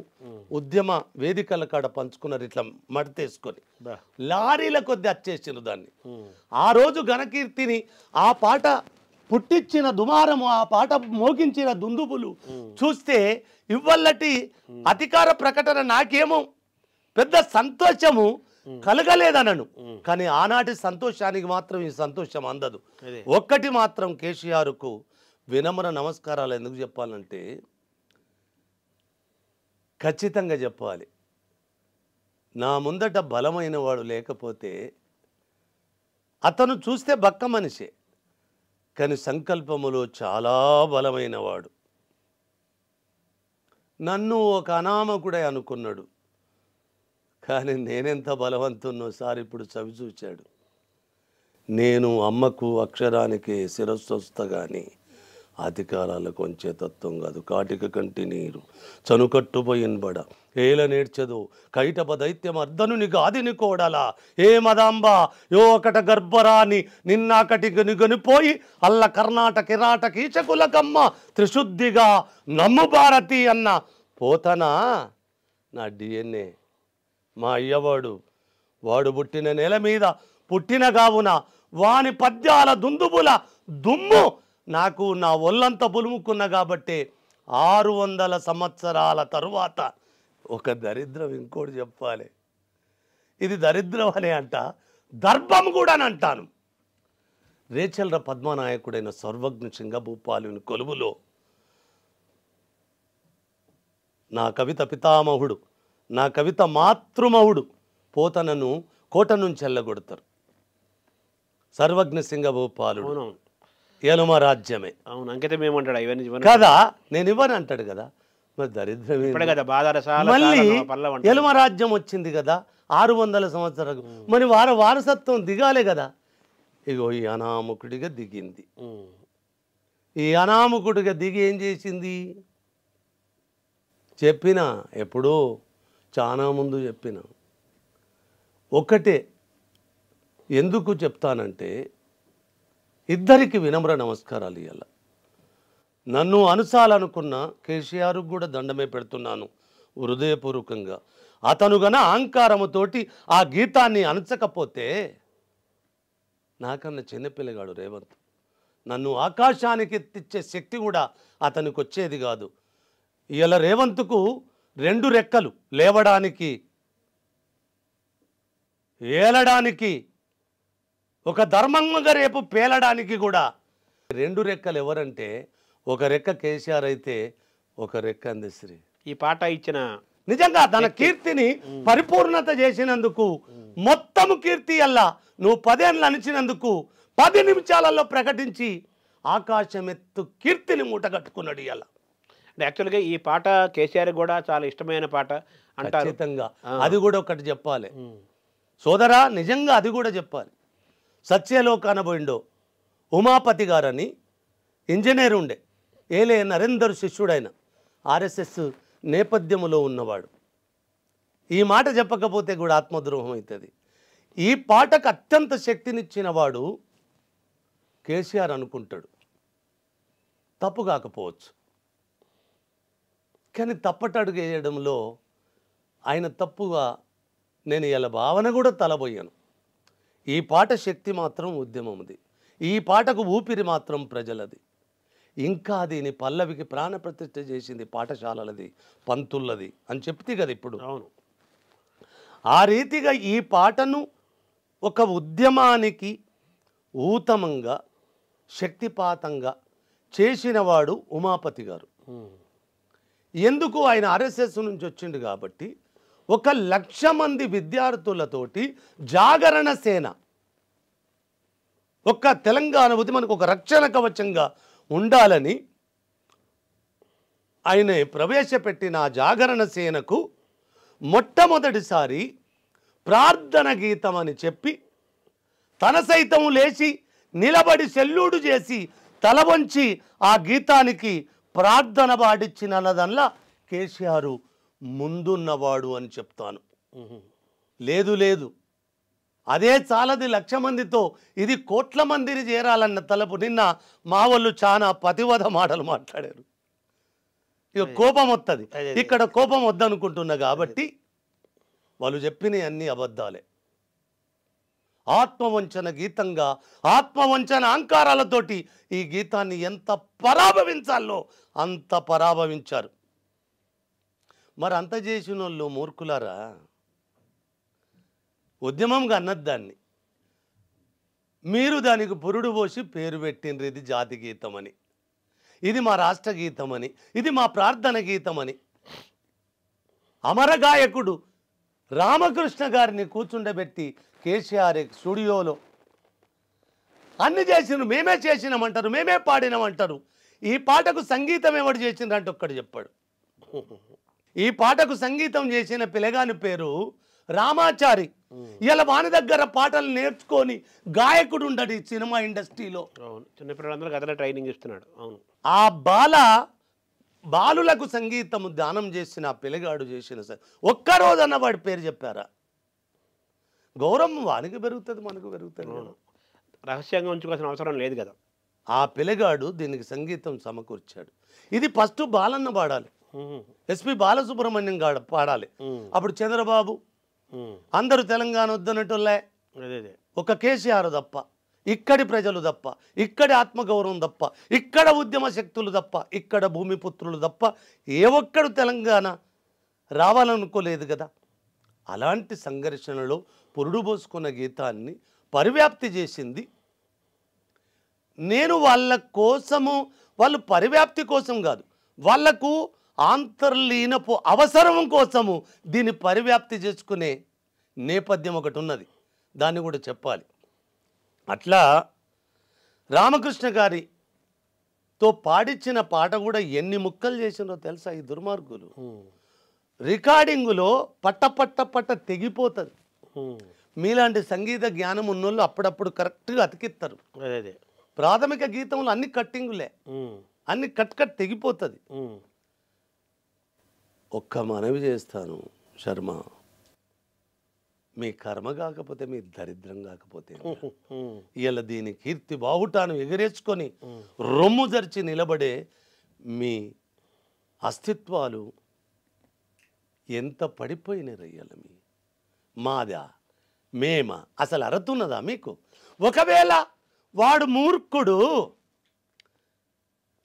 ఉద్యమ వేదికల కాడ పంచుకున్నారు, ఇట్లా మడతేసుకొని లారీల కొద్ది అచ్చేసిన దాన్ని. ఆ రోజు ఘనకీర్తిని, ఆ పాట పుట్టించిన దుమారము, ఆ పాట మోగించిన దుందుబులు చూస్తే ఇవ్వల్లటి అధికార ప్రకటన నాకేమో పెద్ద సంతోషము కలగలేదనను. కానీ ఆనాటి సంతోషానికి మాత్రం ఈ సంతోషం అందదు. ఒక్కటి మాత్రం కేసీఆర్కు వినమ్ర నమస్కారాలు ఎందుకు చెప్పాలంటే, ఖచ్చితంగా చెప్పాలి, నా ముందట బలమైన వాడు లేకపోతే, అతను చూస్తే బక్క మనిషే కానీ సంకల్పములో చాలా బలమైన వాడు. నన్ను ఒక అనామకుడే అనుకున్నాడు, కానీ నేనెంత బలవంతున్నో సార్ ఇప్పుడు చవి చూచాడు. నేను అమ్మకు అక్షరానికి శిరస్సు వస్తా కానీ అధికారాలకు వంచే తత్వం కాదు. కాటిక కంటి నీరు చనుకట్టుపోయినబడ ఏల నేర్చదు కైటప దైత్యం అర్ధనుని గాదిని కోడలా ఏ మదాంబ యో ఒకట గర్భరాని నిన్నాకటికి నిగనిపోయి అల్ల కర్ణాటక కిరాట కీచకులకమ్మ త్రిశుద్ధిగా నమ్ము భారతి అన్న పోతనా నా డిఎన్ఏ. మా అయ్యవాడు, వాడు పుట్టిన నెల మీద పుట్టిన గావున వాని పద్యాల దుందుబుల దుమ్ము నాకు నా ఒళ్ళంతా పులుముకున్న కాబట్టి 600 సంవత్సరాల తరువాత ఒక దరిద్రం, ఇంకోటి చెప్పాలి, ఇది దరిద్రం అనే అంట, దర్భం కూడా అని అంటాను. రేచల్ర పద్మనాయకుడైన సర్వజ్ఞ సింగభూపాలుని కొలువులో నా కవిత పితామహుడు, నా కవిత మాతృమహుడు పోతనను కోట నుంచి వెళ్ళగొడతారు. సర్వజ్ఞ సింగభూపాలుడు యలుమ రాజ్యమే. అవును, అంకితం ఏమంటాడు ఇవన్నీ కదా, నేను ఇవ్వను అంటాడు కదా. మరి దరిద్రమే మళ్ళీ యలుమ రాజ్యం వచ్చింది కదా 600 సంవత్సరాలు, మరి వారసత్వం దిగాలే కదా. ఇగో ఈ అనామకుడిగా దిగింది. ఈ అనామకుడిగా దిగి ఏం చేసింది చెప్పిన, ఎప్పుడో చాలా ముందు చెప్పిన. ఒక్కటే ఎందుకు చెప్తానంటే, ఇద్దరికి వినమ్ర నమస్కారాలు ఇవ్వాలి. నన్ను అనుసాలనుకున్న కేసీఆర్ కూడా దండమే పెడుతున్నాను హృదయపూర్వకంగా. అతను గన అహంకారముతోటి ఆ గీతాన్ని అణచకపోతే, నాకన్నా చిన్నపిల్లగాడు రేవంత్, నన్ను ఆకాశానికి ఎత్తిచ్చే శక్తి కూడా అతనికి వచ్చేది కాదు. ఇలా రేవంత్కు 2 రెక్కలు, లేవడానికి ఏలడానికి, ఒక ధర్మంగా రేపు పేలడానికి కూడా 2 రెక్కలు ఎవరంటే, ఒక రెక్క కేసీఆర్ అయితే ఒక రెక్క అందశ్రీ. ఈ పాట ఇచ్చిన నిజంగా తన కీర్తిని పరిపూర్ణత చేసినందుకు, మొత్తము కీర్తి అల్లా నువ్వు 10 ఏళ్ళు అనిచినందుకు 10 నిమిషాలలో ప్రకటించి ఆకాశమెత్తు కీర్తిని మూటగట్టుకున్నాడు. ఇలా యాక్చువల్గా ఈ పాట కేసీఆర్ కూడా చాలా ఇష్టమైన పాట అంటారు. ఖచ్చితంగా అది కూడా ఒకటి చెప్పాలి సోదరా, నిజంగా అది కూడా చెప్పాలి. సత్యలోకాన పోయిండో ఉమాపతి గారని ఇంజనీర్ ఉండే, ఏలే నరేందర్ శిష్యుడైన ఆర్ఎస్ఎస్ నేపథ్యములో ఉన్నవాడు. ఈ మాట చెప్పకపోతే కూడా ఆత్మద్రోహం అవుతుంది. ఈ పాటకు అత్యంత శక్తినిచ్చిన వాడు కేసీఆర్ అనుకుంటాడు. తప్పు కాకపోవచ్చు, కానీ తప్పటడుగు వేయడంలో ఆయన తప్పుగా నేను ఇలా భావన కూడా తలబోయాను. ఈ పాట శక్తి మాత్రం ఉద్యమంది, ఈ పాటకు ఊపిరి మాత్రం ప్రజలది. ఇంకా దీని పల్లవికి ప్రాణప్రతిష్ఠ చేసింది పాఠశాలలది, పంతులది అని చెప్తే కదా ఇప్పుడు. అవును, ఆ రీతిగా ఈ పాటను ఒక ఉద్యమానికి ఊతమంగా శక్తిపాతంగా చేసినవాడు ఉమాపతి గారు. ఎందుకు ఆయన ఆర్ఎస్ఎస్ నుంచి వచ్చిండు కాబట్టి 1,00,000 మంది విద్యార్థులతోటి జాగరణ సేన, ఒక్క తెలంగాణ మనకు ఒక రక్షణ కవచంగా ఉండాలని ఆయన ప్రవేశపెట్టిన ఆ జాగరణ సేనకు మొట్టమొదటిసారి ప్రార్థన గీతం అని చెప్పి తన సైతం లేచి నిలబడి సెల్యూడు చేసి తల వంచి ఆ గీతానికి ప్రార్థన పాడించినదల్లా కేసీఆర్ ముందున్నవాడు అని చెప్తాను. లేదు లేదు, అదే చాలది 1,00,000 మందితో ఇది కోట్ల మందిని చేరాలన్న తలపు. నిన్న మా వాళ్ళు చాలా పతివధ మాటలు మాట్లాడారు. ఇక కోపం వస్తుంది, ఇక్కడ కోపం వద్దనుకుంటున్నా కాబట్టి వాళ్ళు చెప్పినవి అన్ని అబద్ధాలే. ఆత్మవంచన గీతంగా ఆత్మవంచన అహంకారాలతోటి ఈ గీతాన్ని ఎంత పరాభవించాలో అంత పరాభవించారు. మరి అంత చేసిన వాళ్ళు మూర్ఖులారా, ఉద్యమంగా అన్నది దాన్ని. మీరు దానికి పురుడు పోసి పేరు పెట్టిండ్రు ఇది జాతి గీతమని, ఇది మా రాష్ట్ర గీతమని, ఇది మా ప్రార్థన గీతమని. అమరగాయకుడు రామకృష్ణ గారిని కూర్చుండబెట్టి కేసీఆర్ స్టూడియోలో అన్ని చేసినారు. మేమే చేసినామంటారు, మేమే పాడినామంటారు. ఈ పాటకు సంగీతం ఎవడు చేసిండ్రంటే ఒక్కడు చెప్పాడు. ఈ పాటకు సంగీతం చేసిన పిల్లగాని పేరు రామాచారి. ఇలా వాని దగ్గర పాటలు నేర్చుకొని గాయకుడు ఉండడు ఈ సినిమా ఇండస్ట్రీలో. చిన్నపిల్లలందరూ కథలో ట్రైనింగ్ ఇస్తున్నాడు. అవును, ఆ బాలులకు సంగీతం దానం చేసిన ఆ పిల్లగాడు చేసిన ఒక్కరోజన్న వాడి పేరు చెప్పారా? గౌరవం వానికి పెరుగుతుంది, మనకు పెరుగుతుంది. రహస్యంగా ఉంచుకోవాల్సిన అవసరం లేదు కదా. ఆ పిల్లగాడు దీనికి సంగీతం సమకూర్చాడు. ఇది ఫస్ట్ బాలన్న పాడాలి, ఎస్పి బాలసుబ్రహ్మణ్యం గాడు పాడాలి. అప్పుడు చంద్రబాబు అందరూ తెలంగాణ వద్దనట్టులే, ఒక కేసీఆర్ తప్ప, ఇక్కడి ప్రజలు తప్ప, ఇక్కడి ఆత్మగౌరవం తప్ప, ఇక్కడ ఉద్యమ శక్తులు తప్ప, ఇక్కడ భూమిపుత్రులు తప్ప ఏ ఒక్కడు తెలంగాణ రావాలనుకోలేదు కదా. అలాంటి సంఘర్షణలో పురుడు పోసుకున్న గీతాన్ని పరివ్యాప్తి చేసింది నేను. వాళ్ళ కోసము, వాళ్ళు పరివ్యాప్తి కోసం కాదు, వాళ్లకు ఆంతర్లీనపు అవసరం కోసము దీన్ని పరివ్యాప్తి చేసుకునే నేపథ్యం ఒకటి ఉన్నది, దాన్ని కూడా చెప్పాలి. అట్లా రామకృష్ణ గారితో పాడించిన పాట కూడా ఎన్ని ముక్కలు చేసినో తెలుసా ఈ దుర్మార్గులు? రికార్డింగులో పట్ట తెగిపోతుంది. మీలాంటి సంగీత జ్ఞానం ఉన్నోళ్ళు అప్పుడప్పుడు కరెక్ట్గా అతికిస్తారు. ప్రాథమిక గీతంలో అన్ని కట్టింగులే, అన్ని కట్ తెగిపోతుంది. ఒక్క మనవి చేస్తాను శర్మ, మీ కర్మ కాకపోతే, మీ దరిద్రం కాకపోతే, ఇలా దీని కీర్తి బావుటాను ఎగరేసుకొని రొమ్ము జర్చి నిలబడే మీ అస్తిత్వాలు ఎంత పడిపోయినాయి రయ్యాల. మాదా మేమా అసలు అరుతున్నదా మీకు? ఒకవేళ వాడు మూర్ఖుడు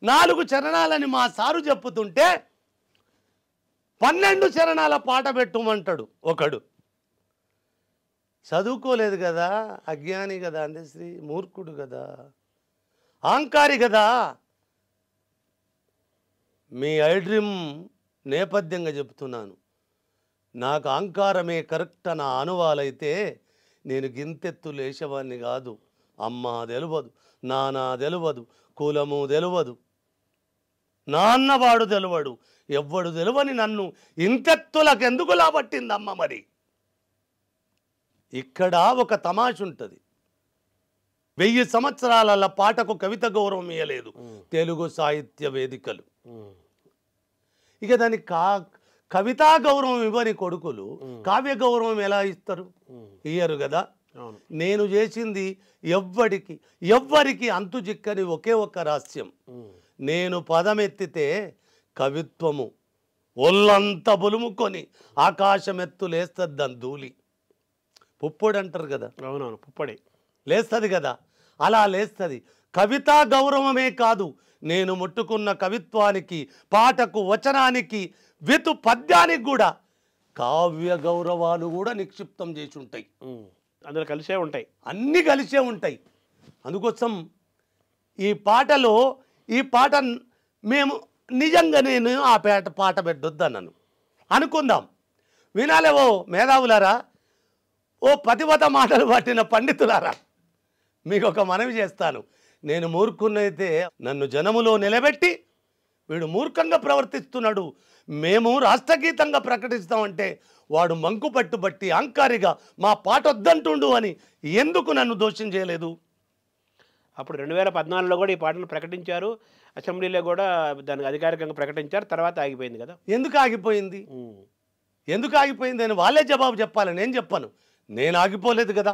4 చరణాలని మా సారు చెప్పుతుంటే 12 చరణాల పాట పెట్టుమంటాడు ఒకడు. చదువుకోలేదు కదా, అజ్ఞాని కదా, అందశ్రీ మూర్ఖుడు కదా, అహంకారి కదా. మీ ఐడ్రీమ్ నేపథ్యంగా చెప్తున్నాను. నాకు అహంకారమే కరెక్ట్ నా అనువాలైతే నేను గింతెత్తు లేచేవాడిని కాదు. అమ్మ తెలియదు, నాన్న తెలియదు, కులము తెలియదు, నాన్నవాడు తెలియడు, ఎవ్వడు తెలియని నన్ను ఇంతెత్తులకు ఎందుకు లాబట్టిందమ్మ? మరి ఇక్కడ ఒక తమాష ఉంటుంది. 1000 సంవత్సరాల పాటకు కవిత గౌరవం ఇవ్వలేదు తెలుగు సాహిత్య వేదికలు. ఇక దానికి కవితా గౌరవం ఇవ్వని కొడుకులు కావ్య గౌరవం ఎలా ఇస్తారు? ఇయ్యరు కదా. నేను చేసింది ఎవ్వరికి అంతు చిక్కని ఒకే ఒక్క రహస్యం. నేను పదమెత్తితే కవిత్వము ఒళ్ళంతా బులుముకొని ఆకాశమెత్తు లేస్తుంది దాని ధూళి. పుప్పొడి అంటారు కదా, అవునవును, పుప్పొడి లేస్తుంది కదా, అలా లేస్తుంది. కవితా గౌరవమే కాదు, నేను ముట్టుకున్న కవిత్వానికి, పాటకు, వచనానికి, పద్యానికి కూడా కావ్య గౌరవాలు కూడా నిక్షిప్తం చేసి ఉంటాయి. అందులో కలిసే ఉంటాయి, అన్నీ కలిసే ఉంటాయి. అందుకోసం ఈ పాటలో ఈ పాట మేము నిజంగా నేను ఆ పాట పెట్టొద్దన్నాను అనుకుందాం. వినాలేవో మేధావులారా, ఓ పతివత మాటలు పట్టిన పండితులారా, మీకు ఒక మనవి చేస్తాను. నేను మూర్ఖున్నైతే నన్ను జనములో నిలబెట్టి వీడు మూర్ఖంగా ప్రవర్తిస్తున్నాడు, మేము రాష్ట్రగీతంగా ప్రకటిస్తామంటే వాడు మంకు పట్టుబట్టి అహంకారిగా మా పాట వద్దంటుండు అని ఎందుకు నన్ను దోషం చేయలేదు? అప్పుడు 2014లో కూడా ఈ పాటలు ప్రకటించారు, అసెంబ్లీలో కూడా దానికి అధికారికంగా ప్రకటించారు, తర్వాత ఆగిపోయింది కదా. ఎందుకు ఆగిపోయింది? ఎందుకు ఆగిపోయింది అని వాళ్ళే జవాబు చెప్పాలి, నేను చెప్పను. నేను ఆగిపోలేదు కదా.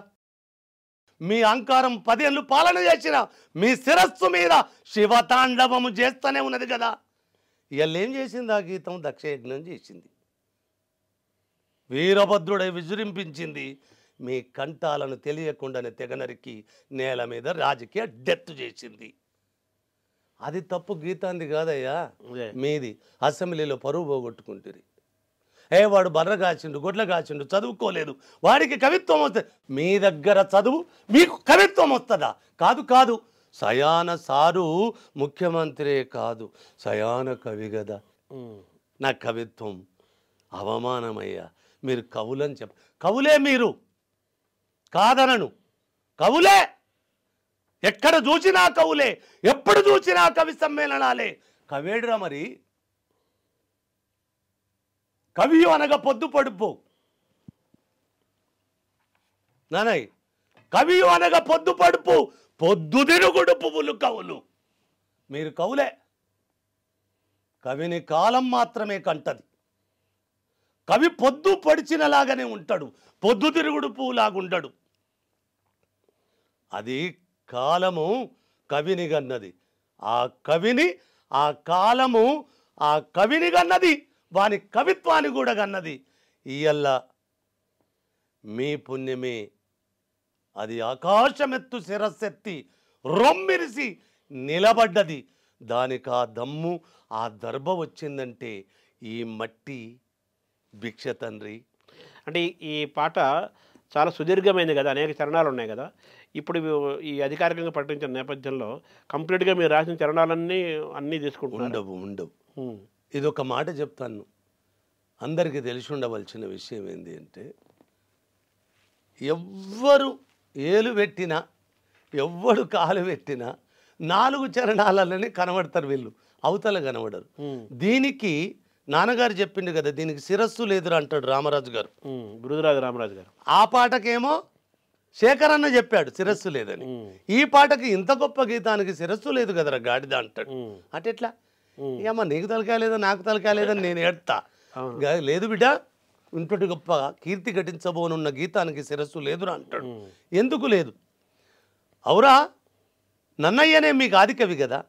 మీ అహంకారం 10 ఏళ్ళు పాలన చేసిన మీ శిరస్సు మీద శివతాండవము చేస్తూనే ఉన్నది కదా. ఇవాళ ఏం చేసింది ఆ గీతం? దక్షయజ్ఞం చేసింది, వీరభద్రుడై విజృంభించింది, మీ కంఠాలను తెలియకుండానే తెగనరికి నేల మీద రాజకీయ డెత్ చేసింది. అది తప్పు గీతాంది కాదయ్యా, మీది. అసెంబ్లీలో పరువు పోగొట్టుకుంటుంది. వాడు బర్ర కాచిండు, గొడ్ల కాచిండు, చదువుకోలేదు, వాడికి కవిత్వం వస్తుంది. మీ దగ్గర చదువు, మీకు కవిత్వం వస్తుందా? కాదు కాదు, సయాన సారు ముఖ్యమంత్రే కాదు, సయాన కవి కదా. నా కవిత్వం అవమానమయ్యా. మీరు కవులని కవులే మీరు, కాదనను, కవులే. ఎక్కడ చూసినా కవులే, ఎప్పుడు చూసినా కవి సమ్మేళనాలే. కవేడురా మరి. కవి అనగా పొద్దు పడుపు నానయ్, కవి అనగా పొద్దు పడుపు, పొద్దు తిరుగుడు పువ్వులు కవులు. మీరు కవులే. కవిని కాలం మాత్రమే కంటది. కవి పొద్దు పడిచినలాగానే ఉంటాడు, పొద్దు తిరుగుడు పువ్వులాగుండడు. అది కాలము కవిని గన్నది, ఆ కవిని ఆ కాలము ఆ కవిని గన్నది, వాని కవిత్వాన్ని కూడా గన్నది. ఇయ్యల్ల మీ పుణ్యమే అది ఆకాశమెత్తు శిరస్సెత్తి రొమ్మిరిసి నిలబడ్డది. దానికి ఆ దమ్ము ఆ దర్భ వచ్చిందంటే ఈ మట్టి భిక్ష తండ్రి. అంటే ఈ పాట చాలా సుదీర్ఘమైంది కదా, అనేక చరణాలు ఉన్నాయి కదా. ఇప్పుడు ఈ అధికారికంగా ప్రకటించిన నేపథ్యంలో కంప్లీట్గా మీరు రాసిన చరణాలన్నీ అన్నీ తీసుకుంటున్నారు? ఉండవు. ఇది ఒక మాట చెప్తాను, అందరికీ తెలిసి ఉండవలసిన విషయం ఏంటి అంటే, ఎవ్వరు ఏలు పెట్టినా ఎవ్వడు కాలు పెట్టినా 4 చరణాలలోనే కనబడతారు వీళ్ళు, అవతల కనబడరు. దీనికి నాన్నగారు చెప్పిండు కదా, దీనికి శిరస్సు లేదురా అంటాడు రామరాజు గారు, గురురాజు రామరాజు గారు. ఆ పాటకేమో శేఖరన్న చెప్పాడు శిరస్సు లేదని. ఈ పాటకి ఇంత గొప్ప గీతానికి శిరస్సు లేదు కదరా గాడిద అంటాడు. అంటే ఎట్లా? ఏమో నీకు తలకాయ లేదా నాకు తలకాయ లేదని నేను ఏడ్తా. లేదు బిడ్డ, ఇంతటి గొప్ప కీర్తి ఘటించబోనున్న గీతానికి శిరస్సు లేదురా అంటాడు. ఎందుకు లేదు? అవురా, నన్నయ్యనే మీకు ఆది కవి కదా.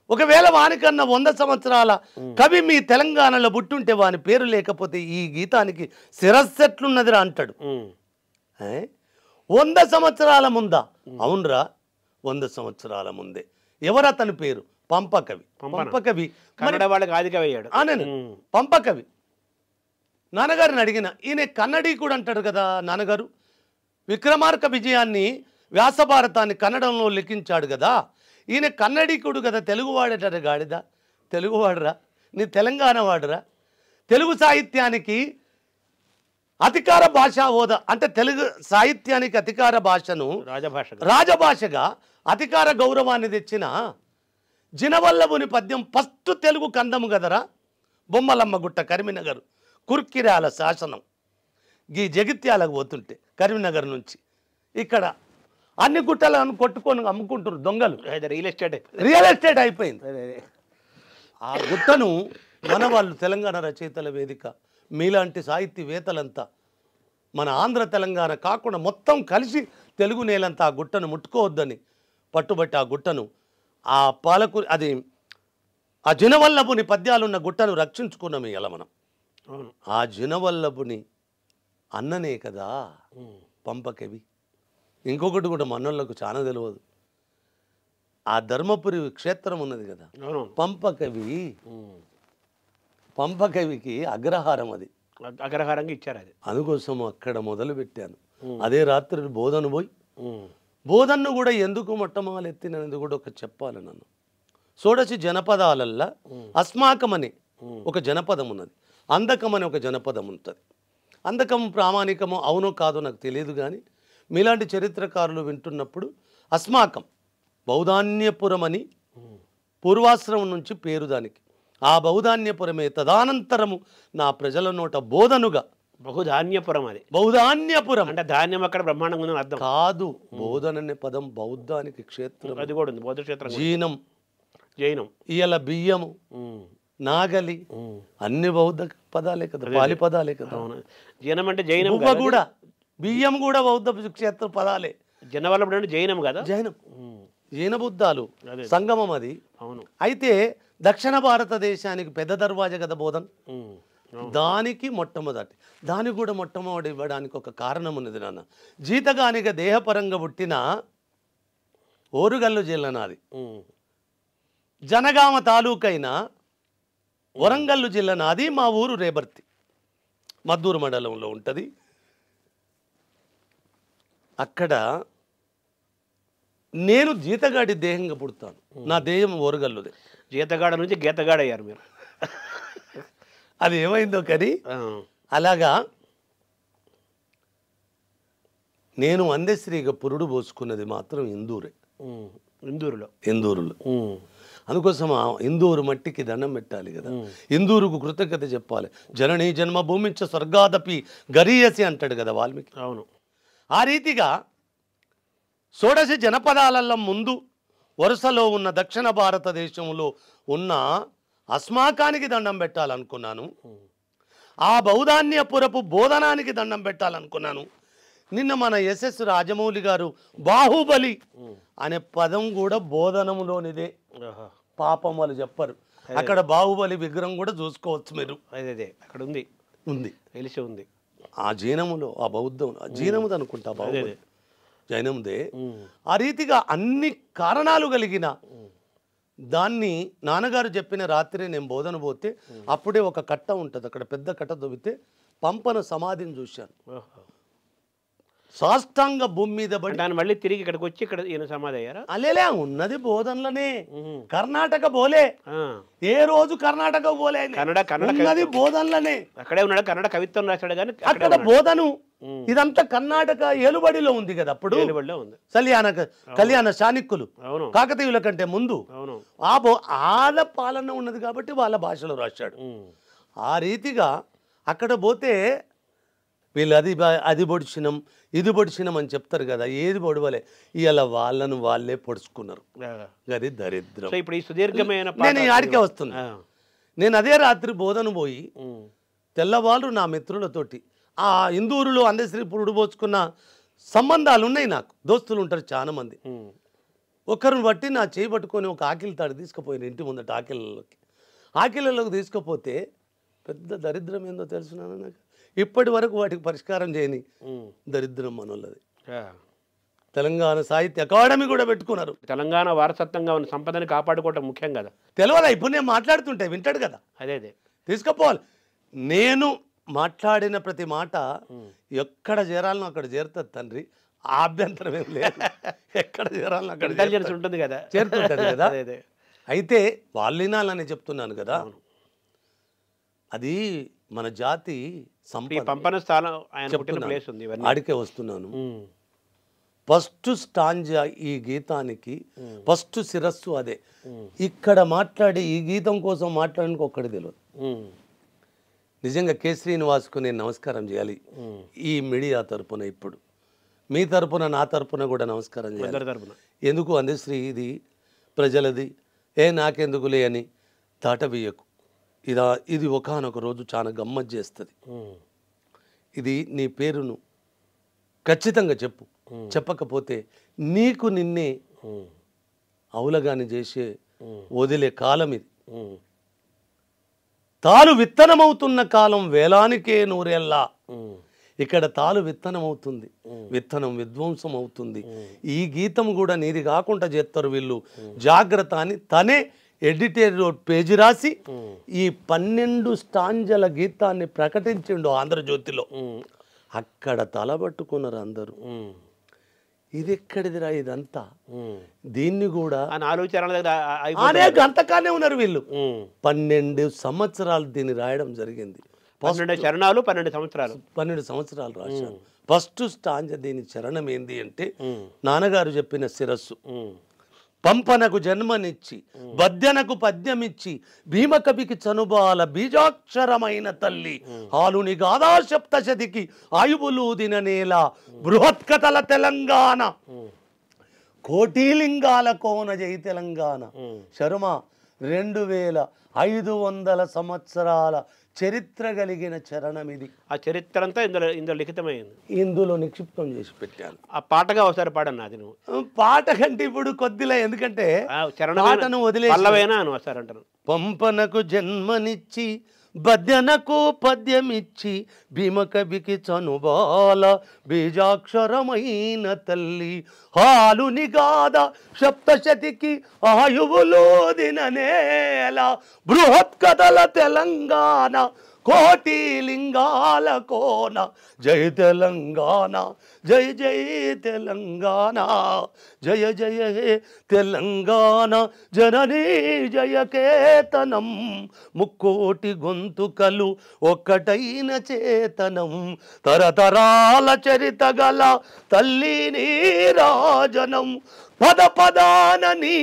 ఒకవేళ వానికన్నా 100 సంవత్సరాల కవి మీ తెలంగాణలో పుట్టుంటే వాని పేరు లేకపోతే ఈ గీతానికి శిరస్సు ఎట్లున్నదిరా అంటాడు. 100 సంవత్సరాల ముందా? అవునరా, 100 సంవత్సరాల ముందే. ఎవరు అతని పేరు? పంపకవి. పంపకవి కన్నడ వాళ్ళకి ఆది కవి అయ్యాడు. పంపకవి. నాన్నగారిని అడిగిన, ఈయన కన్నడీకుడు అంటాడు కదా నాన్నగారు. విక్రమార్క విజయాన్ని, వ్యాసభారతాన్ని కన్నడంలో లిఖించాడు కదా. ఈయన కన్నడీకుడు కదా, తెలుగువాడట గాడిద. తెలుగువాడురా, నీ తెలంగాణ వాడురా. తెలుగు సాహిత్యానికి అధికార భాషా హోదా అంటే తెలుగు సాహిత్యానికి అధికార భాషను రాజభాషగా అధికార గౌరవాన్ని తెచ్చిన జినవల్లభుని పద్యం ఫస్ట్ తెలుగు కందము కదరా. బొమ్మలమ్మ గుట్ట కరీంనగర్ కుర్కిరాల శాసనం. ఈ జగిత్యాలకు పోతుంటే కరీంనగర్ నుంచి ఇక్కడ అన్ని గుట్టలను కొట్టుకొని అమ్ముకుంటారు దొంగలు. రియల్ ఎస్టేట్ అయిపోయింది. ఆ గుట్టను మన వాళ్ళు తెలంగాణ రచయితల వేదిక మీలాంటి సాహితీవేత్తలంతా మన ఆంధ్ర తెలంగాణ కాకుండా మొత్తం కలిసి తెలుగు నేలంతా ఆ గుట్టను ముట్టుకోవద్దని పట్టుబట్టి ఆ గుట్టను ఆ పాలకు అది ఆ జినవల్లభుని పద్యాలున్న గుట్టను రక్షించుకున్నాం ఇలా మనం. ఆ జినవల్లభుని అన్ననే కదా పంపకవి. ఇంకొకటి కూడా మనోళ్ళకు చాలా తెలియదు, ఆ ధర్మపురి క్షేత్రం ఉన్నది కదా పంపకవి. పంపకవికి అగ్రహారం, అది అగ్రహారంగా ఇచ్చారు. అది అందుకోసం అక్కడ మొదలు పెట్టాను. అదే రాత్రి బోధను పోయి బోధన్ను కూడా ఎందుకు మొట్టమొదలు ఎత్తినది కూడా ఒక చెప్పాలి. నన్ను షోడశి జనపదాలల్లా అస్మాకమని ఒక జనపదం ఉన్నది, అందకమని ఒక జనపదం ఉంటుంది. అందకం ప్రామాణికమో అవునో కాదో నాకు తెలియదు, కానీ మీలాంటి చరిత్రకారులు వింటున్నప్పుడు అస్మాకం బౌధాన్యపురం అని పూర్వాశ్రమం నుంచి పేరు దానికి. ఆ బౌధాన్యపురమే తదానంతరము నా ప్రజల నోట బోధనుగా. బహుధాన్యపురం, అది బౌధాన్యపురం అంటే ధాన్యం అక్కడ బ్రహ్మాండంగా ఉందని అర్థం కాదు. బోధన అనే పదం బౌద్ధానికి క్షేత్రం, అది కూడా ఉంది. బౌద్ధ క్షేత్రం, జీనం, జైనం, ఇయల బియ్యము, నాగలి అన్ని బౌద్ధ పదాలే కదా, పాలి పదాలే కదా. జీనం అంటే జైనం కూడా, బియ్యం కూడా బౌద్ధ క్షేత్ర పదాలే. జనవల్లభుడు అంటే జైనం కదా? జైనం, జైన బుద్ధాలు సంగమం అది. అవును. అయితే దక్షిణ భారతదేశానికి పెద్ద దర్వాజా కదా బోధన్, దానికి మొట్టమొదటి, దానికి కూడా మొట్టమొదటి ఇవ్వడానికి ఒక కారణం ఉన్నది నాన్న. జీతగానిగా దేహపరంగా పుట్టిన ఓరుగల్లు జిల్లా నాది. జనగామ తాలూకైన వరంగల్లు జిల్లా నాది. మా ఊరు రేబర్తి, మద్దూరు మండలంలో ఉంటుంది. అక్కడ నేను జీతగాడి దేహంగా పుడతాను. నా దేహం ఓరుగల్లుదే. జీతగాడ నుంచి గీతగాడ అయ్యారు మీరు. అది ఏమైందో కానీ అలాగా నేను అందశ్రీగా పురుడు పోసుకున్నది మాత్రం ఇందూరే. ఇందూరులో. అందుకోసం ఆ ఇందూరు మట్టికి దండం పెట్టాలి కదా, ఇందూరుకు కృతజ్ఞత చెప్పాలి. జననీ జన్మభూమించ స్వర్గాదపి గరీయసి అంటాడు కదా వాల్మీకి. అవును. ఆ రీతిగా షోడశ జనపదాలలో ముందు వరుసలో ఉన్న దక్షిణ భారతదేశంలో ఉన్న అస్మాకానికి దండం పెట్టాలనుకున్నాను. ఆ బౌధాన్యపురపు బోధనానికి దండం పెట్టాలనుకున్నాను. నిన్న మన ఎస్ఎస్ రాజమౌళి గారు బాహుబలి అనే పదం కూడా బోధనములోనిదే. పాపం వాళ్ళు చెప్పరు. అక్కడ బాహుబలి విగ్రహం కూడా చూసుకోవచ్చు మీరు. అదే అక్కడ ఉంది, ఉంది, తెలిసి ఉంది. ఆ జీనములో, ఆ బౌద్ధం జీనముది అనుకుంటా, బాహుబలి జైనముదే. ఆ రీతిగా అన్ని కారణాలు కలిగిన దాన్ని నాన్నగారు చెప్పిన రాత్రి నేను బోధన పోతే అప్పుడే ఒక కట్ట ఉంటుంది, అక్కడ పెద్ద కట్ట దొబ్బితే పంపన సమాధిని చూశాను. సాష్టాంగ భూమి మీద పడి మళ్ళీ తిరిగి ఇక్కడికి వచ్చి ఇక్కడ ఈయన సమాధి అయ్యారా? అలేలే ఉన్నది బోధనలోనే. కర్ణాటక పోలే, ఏ రోజు కర్ణాటక పోలే, ఉన్నది బోధనలోనే. అక్కడే ఉన్నాడు, కన్నడ కవిత్వం రాశాడు కానీ అక్కడ బోధను. ఇదంతా కర్ణాటక ఏలుబడిలో ఉంది కదా అప్పుడు. కళ్యాణ చాణిక్యులు కాకతీయుల కంటే ముందు వాళ్ళ పాలన ఉన్నది కాబట్టి వాళ్ళ భాషలో రాశాడు. ఆ రీతిగా అక్కడ పోతే వీళ్ళు అది పొడిచినాం ఇది పొడిచినాం అని చెప్తారు కదా, ఏది పొడవలే. ఇవాళ వాళ్ళను వాళ్ళే పొడుచుకున్నారు. అది దరిద్రం. ఇప్పుడు ఈ సుదీర్ఘమైన నేను ఆడికే వస్తున్నా. నేను అదే రాత్రి బోధన పోయి తెల్లవాళ్ళు నా మిత్రులతోటి ఆ ఇందూరులో అందశ్రీ పురుడు పోసుకున్న సంబంధాలు ఉన్నాయి నాకు. దోస్తులు ఉంటారు చాలా మంది. ఒకరిని బట్టి నా చేయి పట్టుకొని ఒక ఆకిలి తాడు తీసుకుపోయిన ఇంటి ముందట ఆకిళ్ళలోకి తీసుకుపోతే పెద్ద దరిద్రం ఏందో తెలుసున్నాను నాకు. ఇప్పటి వరకు వాటికి పరిష్కారం చేయని దరిద్రం మనోళ్ళది. తెలంగాణ సాహిత్య అకాడమీ కూడా పెట్టుకున్నారు. తెలంగాణ వారసత్వంగా ఉన్న సంపదని కాపాడుకోవటం ముఖ్యం కదా. తెలియదా? ఇప్పుడు నేను మాట్లాడుతుంటే వింటాడు కదా. అదే తీసుకుపోవాలి. నేను మాట్లాడిన ప్రతి మాట ఎక్కడ చేరాలనో అక్కడ చేరుతుంది తండ్రి. ఆభ్యంతరం ఏం లేదు. ఎక్కడ చేరాలనో అక్కడ ఉంటుంది కదా, చేరుతుంటుంది కదా. అయితే వాళ్ళు వినాలని చెప్తున్నాను కదా. అది మన జాతి పంపన స్థానం ఆడికే వస్తున్నాను. ఫస్ట్ స్టాంజా ఈ గీతానికి ఫస్ట్ శిరస్సు అదే. ఇక్కడ మాట్లాడి ఈ గీతం కోసం మాట్లాడడానికి ఒక్కడి తెలియదు. నిజంగా కె. శ్రీనివాస్కు నేను నమస్కారం చేయాలి ఈ మీడియా తరపున. ఇప్పుడు మీ తరపున నా తరపున కూడా నమస్కారం చేయాలి. ఎందుకు అందశ్రీ ఇది ప్రజలది, నాకెందుకులే అని తాటబియ్యకు. ఇది ఒకానొక రోజు చాలా గమ్మత్ చేస్తుంది. ఇది నీ పేరును ఖచ్చితంగా చెప్పు. చెప్పకపోతే నీకు నిన్నే అవులగాని చేసే వదిలే కాలం ఇది. తాలు విత్తనమవుతున్న కాలం వేలానికే నూరేళ్ళ. ఇక్కడ తాలు విత్తనమవుతుంది, విత్తనం విధ్వంసం అవుతుంది. ఈ గీతం కూడా నీది కాకుండా చేస్తారు వీళ్ళు, జాగ్రత్త అని తనే ఎడిటోరియల్ పేజీ రాసి ఈ 12 స్టాంజల గీతాన్ని ప్రకటించిండు ఆంధ్రజ్యోతిలో. అక్కడ తలబట్టుకున్నారు అందరూ. ఇది ఎక్కడిదిరా ఇదంతా? దీన్ని కూడా అనేక అంతకానే ఉన్నారు వీళ్ళు. 12 సంవత్సరాలు దీన్ని రాయడం జరిగింది. 12 సంవత్సరాలు రాశారు. ఫస్ట్ స్టాంజ దీని చరణం ఏంది అంటే నాన్నగారు చెప్పిన శిరస్సు. పంపనకు జన్మనిచ్చి బద్యనకు పద్యమిచ్చి భీమకవికి చనుబాల బీజాక్షరమైన తల్లి హాలుని గాథా సప్తశతికి ఆయువులూదిన నేల బృహత్కథల తెలంగాణ కోటిలింగాల కోన జై తెలంగాణ. శర్మ 2500 సంవత్సరాల చరిత్ర కలిగిన చరణం ఇది. ఆ చరిత్ర అంతా ఇందులో లిఖితమైంది, ఇందులో నిక్షిప్తం చేసి పెట్టాను. ఆ పాటగా ఒకసారి పాడన్నా అది నువ్వు. పాట కంటే ఇప్పుడు కొద్దిలే, ఎందుకంటే పాటను వదిలేసి పల్లవేనా అని వస్తారు అంటారు. పంపనకు జన్మనిచ్చి బద్యనకు పద్యమిచ్చి భీమకవికి చనుబాల బీజాక్షరమైన తల్లి హాలుని గాథ సప్తశతికి ఆయువులోదిన నేల బృహత్కథల తెలంగాణ కోటి లింగాల కోన జై తెలంగాణ జై జై తెలంగాణ జయ జయ హే తెలంగాణ జననీ జయకేతనం ముక్కోటి గొంతుకలు ఒక్కటైన చేతనం తరతరాల చరిత గల తల్లి నీరాజనం పద పదానని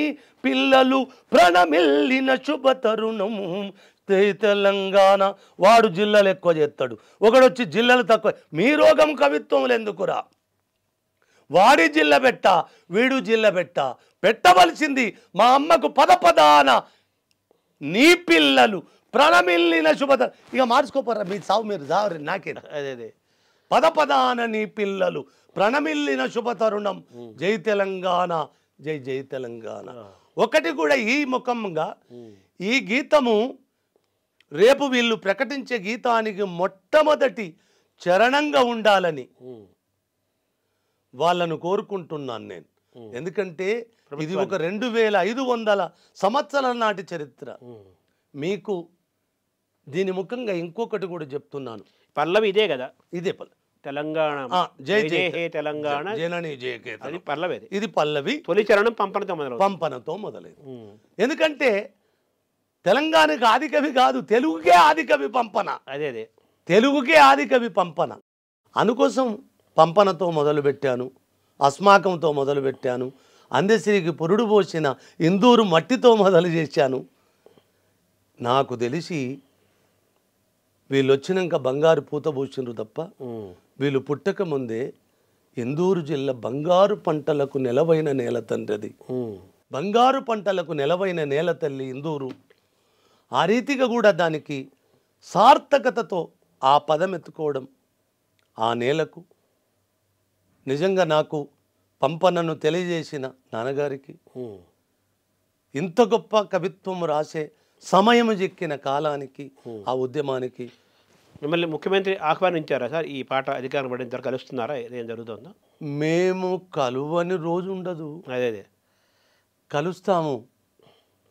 పిల్లలు ప్రణమిల్లిన శుభ తరుణం తెలంగాణ. వాడు జిల్లాలు ఎక్కువ చేస్తాడు, ఒకడొచ్చి జిల్లాలు తక్కువ. మీ రోగం కవిత్వం ఎందుకురా? వాడి జిల్లా పెట్ట, వీడు జిల్లా పెట్టవలసింది మా అమ్మకు పద పదాన నీ పిల్లలు ప్రణమిల్లిన శుభత. ఇక మార్చుకోపోరా, మీ సావు మీరు జావరి నాకే. అదే పద పదాన నీ పిల్లలు ప్రణమిల్లిన శుభ తరుణం జై తెలంగాణ జై జై తెలంగాణ. ఒకటి కూడా ఈ ముఖంగా ఈ గీతము రేపు వీళ్ళు ప్రకటించే గీతానికి మొట్టమొదటి చరణంగా ఉండాలని వాళ్ళను కోరుకుంటున్నాను నేను. ఎందుకంటే ఇది ఒక 2500 సంవత్సరాల నాటి చరిత్ర. మీకు దీని ముఖంగా ఇంకొకటి కూడా చెప్తున్నాను. పల్లవి ఇదే కదా, ఇదే తెలంగాణ జై జై హే తెలంగాణ జనని జయకేతనం. అది పల్లవి, ఇది పల్లవి. తొలి చరణం పంపనతో మొదలైంది. ఎందుకంటే తెలంగాణకు ఆదికవి కాదు, తెలుగుకే ఆదికవి పంపన. అదే తెలుగుకే ఆదికవి పంపన. అందుకోసం పంపనతో మొదలుపెట్టాను, అస్మాకంతో మొదలుపెట్టాను, అందశ్రీకి పురుడు పోసిన ఇందూరు మట్టితో మొదలు చేశాను. నాకు తెలిసి వీళ్ళు వచ్చినాక బంగారు పూత పూసిండ్రు తప్ప వీళ్ళు పుట్టక ముందే ఇందూరు జిల్లా బంగారు పంటలకు నెలవైన నేల తండ్రిది. బంగారు పంటలకు నెలవైన నేల తల్లి ఇందూరు. ఆ రీతిగా కూడా దానికి సార్థకతతో ఆ పదం ఎత్తుకోవడం ఆ నేలకు నిజంగా నాకు పంపనను తెలియజేసిన నాన్నగారికి, ఇంత గొప్ప కవిత్వం రాసే సమయం చెక్కిన కాలానికి, ఆ ఉద్యమానికి. మిమ్మల్ని ముఖ్యమంత్రి ఆహ్వానించారా సార్? ఈ పాట అధికారం పడిన తర్వాత కలుస్తున్నారా? ఏం జరుగుతుందో? మేము కలువని రోజు ఉండదు. అదే కలుస్తాము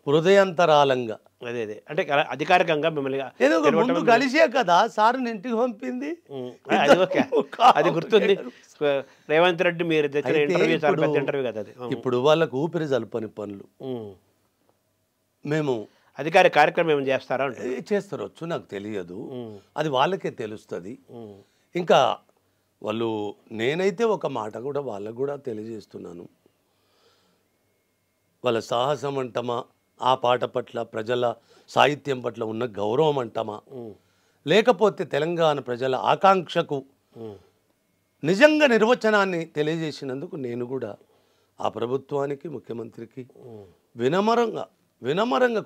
హృదయంతరాలంగా. అదే అంటే అధికారికంగా మిమ్మల్ని ఏదో ముందు కలిసే కదా సార్ని ఇంటికి పంపింది. అది గుర్తుంది. రేవంత్ రెడ్డి మీరు తెచ్చిన ఇంటర్వ్యూ చాలా పెద్ద ఇంటర్వ్యూ కదా అది. ఇప్పుడు వాళ్ళకు ఊపిరి జలపని పనులు మేము అధికార కార్యక్రమం ఏమైనా చేస్తారా? చేస్తారొచ్చు, నాకు తెలియదు, అది వాళ్ళకే తెలుస్తుంది. ఇంకా వాళ్ళు, నేనైతే ఒక మాట కూడా వాళ్ళకు కూడా తెలియజేస్తున్నాను. వాళ్ళ సాహసం అంటమా, ఆ పాట పట్ల ప్రజల సాహిత్యం పట్ల ఉన్న గౌరవం అంటమా, లేకపోతే తెలంగాణ ప్రజల ఆకాంక్షకు నిజంగా నిర్వచనాన్ని తెలియజేసినందుకు నేను కూడా ఆ ప్రభుత్వానికి, ముఖ్యమంత్రికి వినమ్రంగా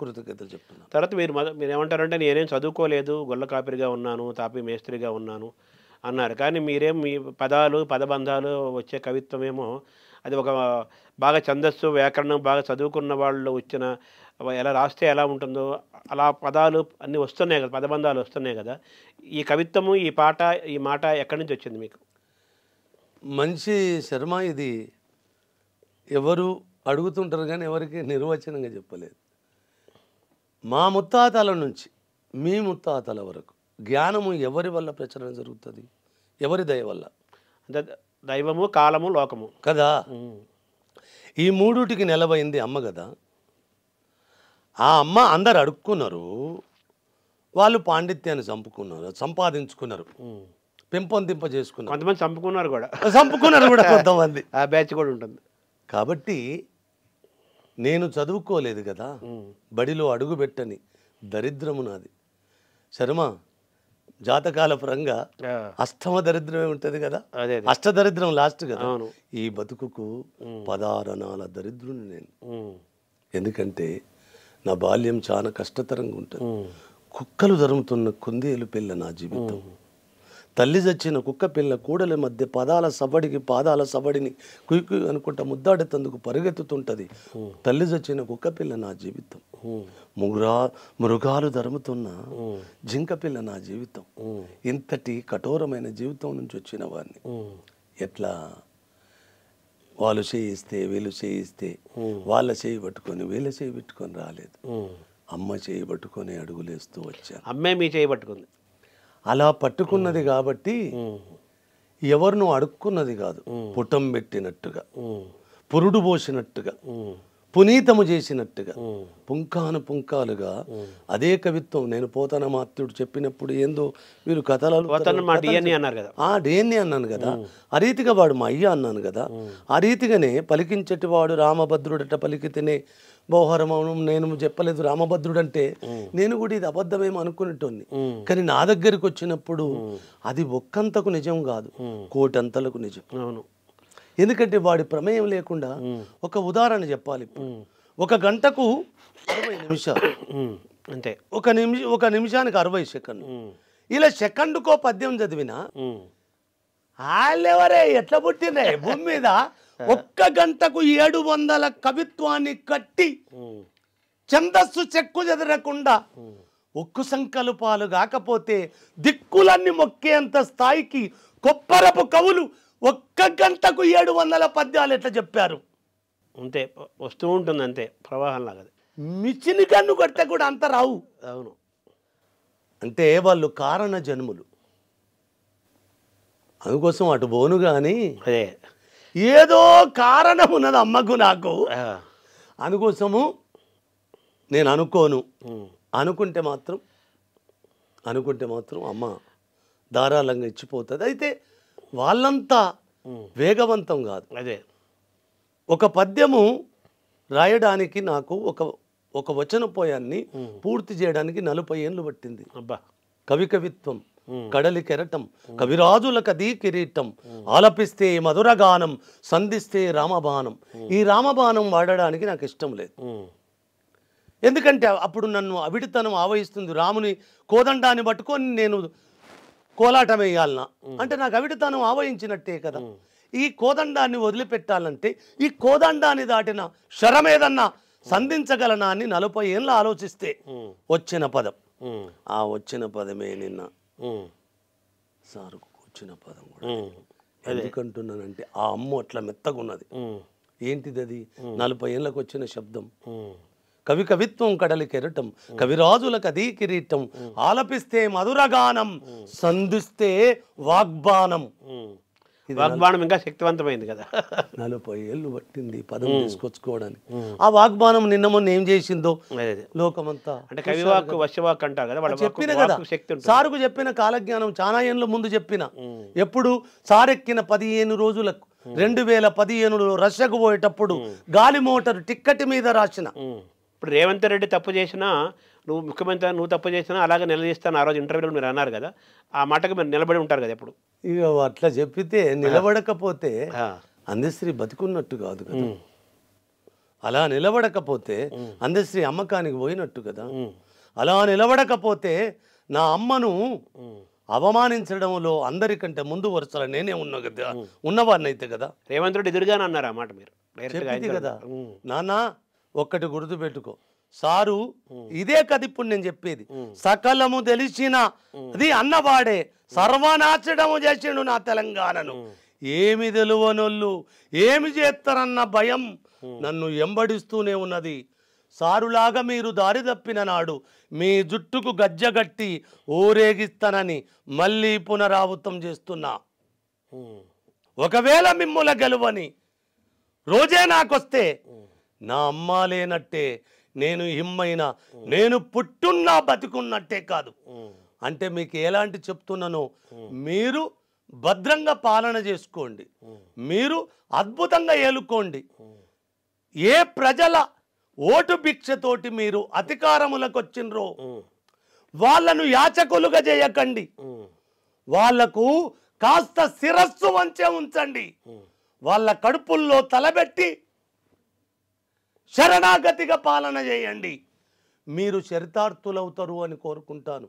కృతజ్ఞతలు చెప్తున్నాను. తర్వాత మీరు ఏమంటారంటే నేనేం చదువుకోలేదు, గొల్ల కాపిరిగా ఉన్నాను, తాపి మేస్త్రిగా ఉన్నాను అన్నారు. కానీ మీరేం మీ పదాలు పదబంధాలు వచ్చే కవిత్వం ఏమో అది ఒక బాగా ఛందస్సు వ్యాకరణం బాగా చదువుకున్న వాళ్ళు వచ్చిన ఎలా రాస్తే ఎలా ఉంటుందో అలా పదాలు అన్నీ వస్తున్నాయి కదా, పదబంధాలు వస్తున్నాయి కదా. ఈ కవిత్వము, ఈ పాట, ఈ మాట ఎక్కడి నుంచి వచ్చింది మీకు? మంచి శర్మ, ఇది ఎవరు అడుగుతుంటారు కానీ ఎవరికి నిర్వచనంగా చెప్పలేదు. మా ముత్తాతల నుంచి మీ ముత్తాతల వరకు జ్ఞానము ఎవరి వల్ల ప్రచురణ జరుగుతుంది? ఎవరి దయ వల్ల. అంటే దైవము, కాలము, లోకము కదా. ఈ మూడుటికి నిలవైంది అమ్మ కదా. ఆ అమ్మ అందరు అడుక్కున్నారు, వాళ్ళు పాండిత్యాన్ని సంపాదించుకున్నారు, పెంపొందింప చేసుకున్నారు. కొంతమంది చంపుకున్నారు కూడా కొంతమంది. ఆ బ్యాచ్ కూడా ఉంటుంది. కాబట్టి నేను చదువుకోలేదు కదా, బడిలో అడుగు పెట్టని దరిద్రము నాది. శర్మ, జాతకాల పరంగా అష్టమ దరిద్రమే ఉంటుంది కదా, అష్టదరిద్రం లాస్ట్ కదా. ఈ బతుకుకు 16 అనాల దరిద్రుని నేను. ఎందుకంటే నా బాల్యం చాలా కష్టతరంగా ఉంటుంది. కుక్కలు ధరుముతున్న కుందేలు పిల్ల నా జీవితం. తల్లి చచ్చిన కుక్క పిల్ల కూడల మధ్య పాదాల సబడిని కుయ్యి అనుకుంటా ముద్దాడేందుకు పరిగెత్తుతుంటది. తల్లి చచ్చిన కుక్క పిల్ల నా జీవితం. మృగాలు ధరుముతున్న జింక పిల్ల నా జీవితం. ఇంతటి కఠోరమైన జీవితం నుంచి వచ్చిన వాడిని ఎట్లా వాళ్ళు చేయిస్తే వీళ్ళు చేయిస్తే వాళ్ళ చేయి పట్టుకొని వీళ్ళ చేయి పెట్టుకొని రాలేదు. అమ్మ చేయి పట్టుకొని అడుగులేస్తూ వచ్చాను. అమ్మే మీ చేయి పట్టుకుంది. అలా పట్టుకున్నది కాబట్టి ఎవరిను అడుక్కున్నది కాదు. పుటం పెట్టినట్టుగా, పురుడు పోసినట్టుగా, పునీతము చేసినట్టుగా, పుంకాలుగా అదే కవిత్వం. నేను పోతనమాత్యుడు చెప్పినప్పుడు ఏందో వీళ్ళు కథలు డిఎన్ఏ అన్నాను కదా, ఆ రీతిగా వాడు మా అయ్య అన్నాను కదా, ఆ రీతిగానే పలికించటి వాడు రామభద్రుడట పలికితేనే బోహరమౌనం. నేను చెప్పలేదు రామభద్రుడు అంటే, నేను కూడా ఇది అబద్ధమేమో అనుకునేటోన్ని. కానీ నా దగ్గరికి వచ్చినప్పుడు అది ఒక్కంతకు నిజం కాదు, కోటంతలకు నిజం. అవును. ఎందుకంటే వాడి ప్రమేయం లేకుండా ఒక ఉదాహరణ చెప్పాలి. ఒక గంటకు 60 నిమిషాలు అంతే. ఒక నిమిషానికి 60 సెకండ్లు. ఇలా సెకండ్కో పద్యం చదివినా వాళ్ళెవరే ఎట్లా పుట్టిందే భూమి మీద. ఒక్క గంటకు 700 కవిత్వాన్ని కట్టి ఛందస్సు చెక్కు చెదరకుండా ఒక్కు సంకల్పాలు కాకపోతే దిక్కులన్నీ మొక్కేంత స్థాయికి కొప్పరపు కవులు ఒక్క గంటకు 700 పద్యాలు ఎట్లా చెప్పారు. అంతే వస్తూ ఉంటుంది, అంతే ప్రవాహం లాగా. మిచిని కన్ను కొడితే కూడా అంత రావు. అవును. అంటే వాళ్ళు కారణ జన్ములు. అందుకోసం అటు బోను కానీ అదే ఏదో కారణం ఉన్నది అమ్మకు నాకు. అందుకోసము నేను అనుకోను. అనుకుంటే మాత్రం అమ్మ ధారాళంగా ఇచ్చిపోతుంది. అయితే వాళ్ళంతా వేగవంతం కాదు. అదే ఒక పద్యము రాయడానికి నాకు ఒక వచనపోయాన్ని పూర్తి చేయడానికి 40 ఏళ్ళు పట్టింది. అబ్బా. కవిత్వం కడలి కెరటం, కవిరాజుల కదీ కిరీటం, ఆలపిస్తే మధురగానం, సంధిస్తే రామబాణం. ఈ రామబాణం వాడడానికి నాకు ఇష్టం లేదు. ఎందుకంటే అప్పుడు నన్ను అవిడితనం ఆవహిస్తుంది. రాముని కోదండాన్ని పట్టుకొని నేను కోలాటం వేయాలనా అంటే నాకు అవిడితనం ఆవహించినట్టే కదా. ఈ కోదండాన్ని వదిలిపెట్టాలంటే ఈ కోదండాన్ని దాటిన శరమేదన్నా సంధించగలనా అని 40 ఏళ్ళు ఆలోచిస్తే వచ్చిన పదం. ఆ వచ్చిన పదమే నిన్న సారుకు వచ్చిన పదం కూడా. ఎందుకంటున్నానంటే ఆ అమ్మ అట్లా మెత్తగున్నది. ఏంటిది అది? 40 ఏళ్ళకు వచ్చిన శబ్దం. కవిత్వం కడలి కెరటం, కవిరాజులకు అదీ కిరీటం, ఆలపిస్తే మధురగానం, సంధిస్తే వాగ్బాణం. వాగ్బాణం ఇంకా శక్తివంతమైంది కదా. 40 ఏళ్ళు పట్టింది పదం తీసుకొచ్చుకోవడానికి. ఆ వాగ్బాణం నిన్న మొన్న ఏం చేసిందో లోకమంతా. అంటే కవివాక్ వశ్యవాక్ అంటారు కదా, చెప్పిన కదా. సారుకు చెప్పిన కాలజ్ఞానం చాలా ఏళ్ళ ముందు చెప్పిన. ఎప్పుడు సారెక్కిన 15 రోజులకు 2015లో రష్యాకు పోయేటప్పుడు గాలి మోటారు టిక్కెట్ మీద రాసిన. ఇప్పుడు రేవంత్ రెడ్డి తప్పు చేసినా, నువ్వు ముఖ్యమంత్రి నువ్వు తప్పు చేసినా అలాగే నిలదీస్తాను ఆ రోజు ఇంటర్వ్యూలో మీరు అన్నారు కదా. ఆ మాటకు మీరు నిలబడి ఉంటారు కదా ఎప్పుడు. ఇక అట్లా చెప్పితే నిలబడకపోతే అందశ్రీ బతుకున్నట్టు కాదు కదా. అలా నిలబడకపోతే అందశ్రీ అమ్మకానికి పోయినట్టు కదా. అలా నిలబడకపోతే నా అమ్మను అవమానించడంలో అందరికంటే ముందు వరుసలో నేనే ఉన్నవాడిని అయితే కదా. రేవంత్ రెడ్డి ఎదురుగానే అన్నారు ఆ మాట మీరు చెప్పింది కదా. నాన్న ఒక్కటి గుర్తుపెట్టుకో, సారు ఇదే కదా ఇప్పుడు నేను చెప్పేది. సకలము తెలిసిన అది అన్నవాడే సర్వనాశనము చేసిండు నా తెలంగాణను. ఏమి తెలువనోళ్ళు ఏమి చేస్తారన్న భయం నన్ను ఎంబడిస్తూనే ఉన్నది. సారులాగా మీరు దారి తప్పిన నాడు మీ జుట్టుకు గజ్జగట్టి ఊరేగిస్తానని మళ్ళీ పునరావృతం చేస్తున్నా. ఒకవేళ మిమ్ముల గెలువని రోజే నాకొస్తే నా అమ్మ లేనట్టే, నేను హిమ్మైన నేను పుట్టున్నా బతికున్నట్టే కాదు. అంటే మీకు ఎలాంటి చెప్తున్నానో మీరు భద్రంగా పాలన చేసుకోండి, మీరు అద్భుతంగా ఏలుకోండి. ఏ ప్రజల ఓటు భిక్షతోటి మీరు అధికారములకు వచ్చినరో వాళ్ళను యాచకులుగా చేయకండి. వాళ్లకు కాస్త శిరస్సు వంచే ఉంచండి. వాళ్ళ కడుపుల్లో తలబెట్టి శరణాగతిగా పాలన చేయండి. మీరు చరితార్థులవుతారు అని కోరుకుంటాను.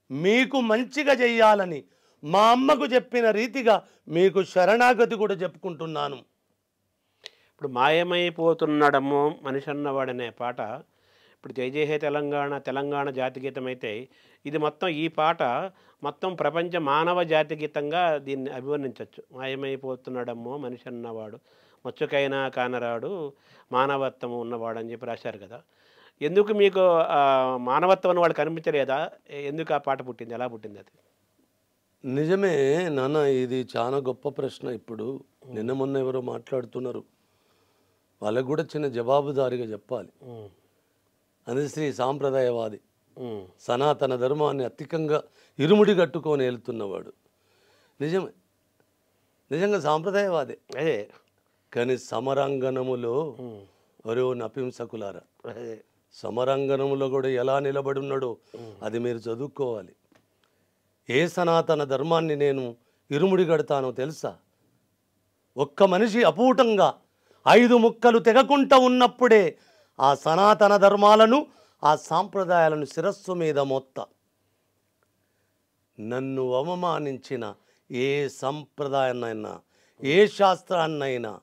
మీకు మంచిగా చెయ్యాలని మా అమ్మకు చెప్పిన రీతిగా మీకు శరణాగతి కూడా చెప్పుకుంటున్నాను. ఇప్పుడు మాయమైపోతున్నాడమ్మో మనిషి అన్నవాడనే పాట ఇప్పుడు జై జై హే తెలంగాణ తెలంగాణ జాతి గీతం అయితే ఇది మొత్తం ఈ పాట మొత్తం ప్రపంచ మానవ జాతి గీతంగా దీన్ని అభివర్ణించవచ్చు. మాయమైపోతున్నాడమ్మో మనిషి అన్నవాడు మచ్చుకైనా కానరాడు మానవత్వం ఉన్నవాడు అని చెప్పి రాశారు కదా. ఎందుకు మీకు మానవత్వం అని వాడు కనిపించలేదా? ఎందుకు ఆ పాట పుట్టింది? ఎలా పుట్టింది అది? నిజమే నాన్న, ఇది చాలా గొప్ప ప్రశ్న. ఇప్పుడు నిన్న మొన్న ఎవరో మాట్లాడుతున్నారు, వాళ్ళకు కూడా చిన్న జవాబుదారిగా చెప్పాలి. అందశ్రీ సాంప్రదాయవాది, సనాతన ధర్మాన్ని అధికంగా ఇరుముడి కట్టుకొని వెళ్తున్నవాడు. నిజమే, నిజంగా సాంప్రదాయవాదే. అదే కానీ సమరాంగణములో ఒరో నపింసకులారా, సమరాంగణంలో కూడా ఎలా నిలబడి ఉన్నాడో అది మీరు చదువుకోవాలి. ఏ సనాతన ధర్మాన్ని నేను ఇరుముడి కడతానో తెలుసా? ఒక్క మనిషి అపూటంగా 5 ముక్కలు తెగకుంటా ఉన్నప్పుడే ఆ సనాతన ధర్మాలను ఆ సాంప్రదాయాలను శిరస్సు మీద మోత్త. నన్ను అవమానించిన ఏ సంప్రదాయాన్నైనా ఏ శాస్త్రాన్నైనా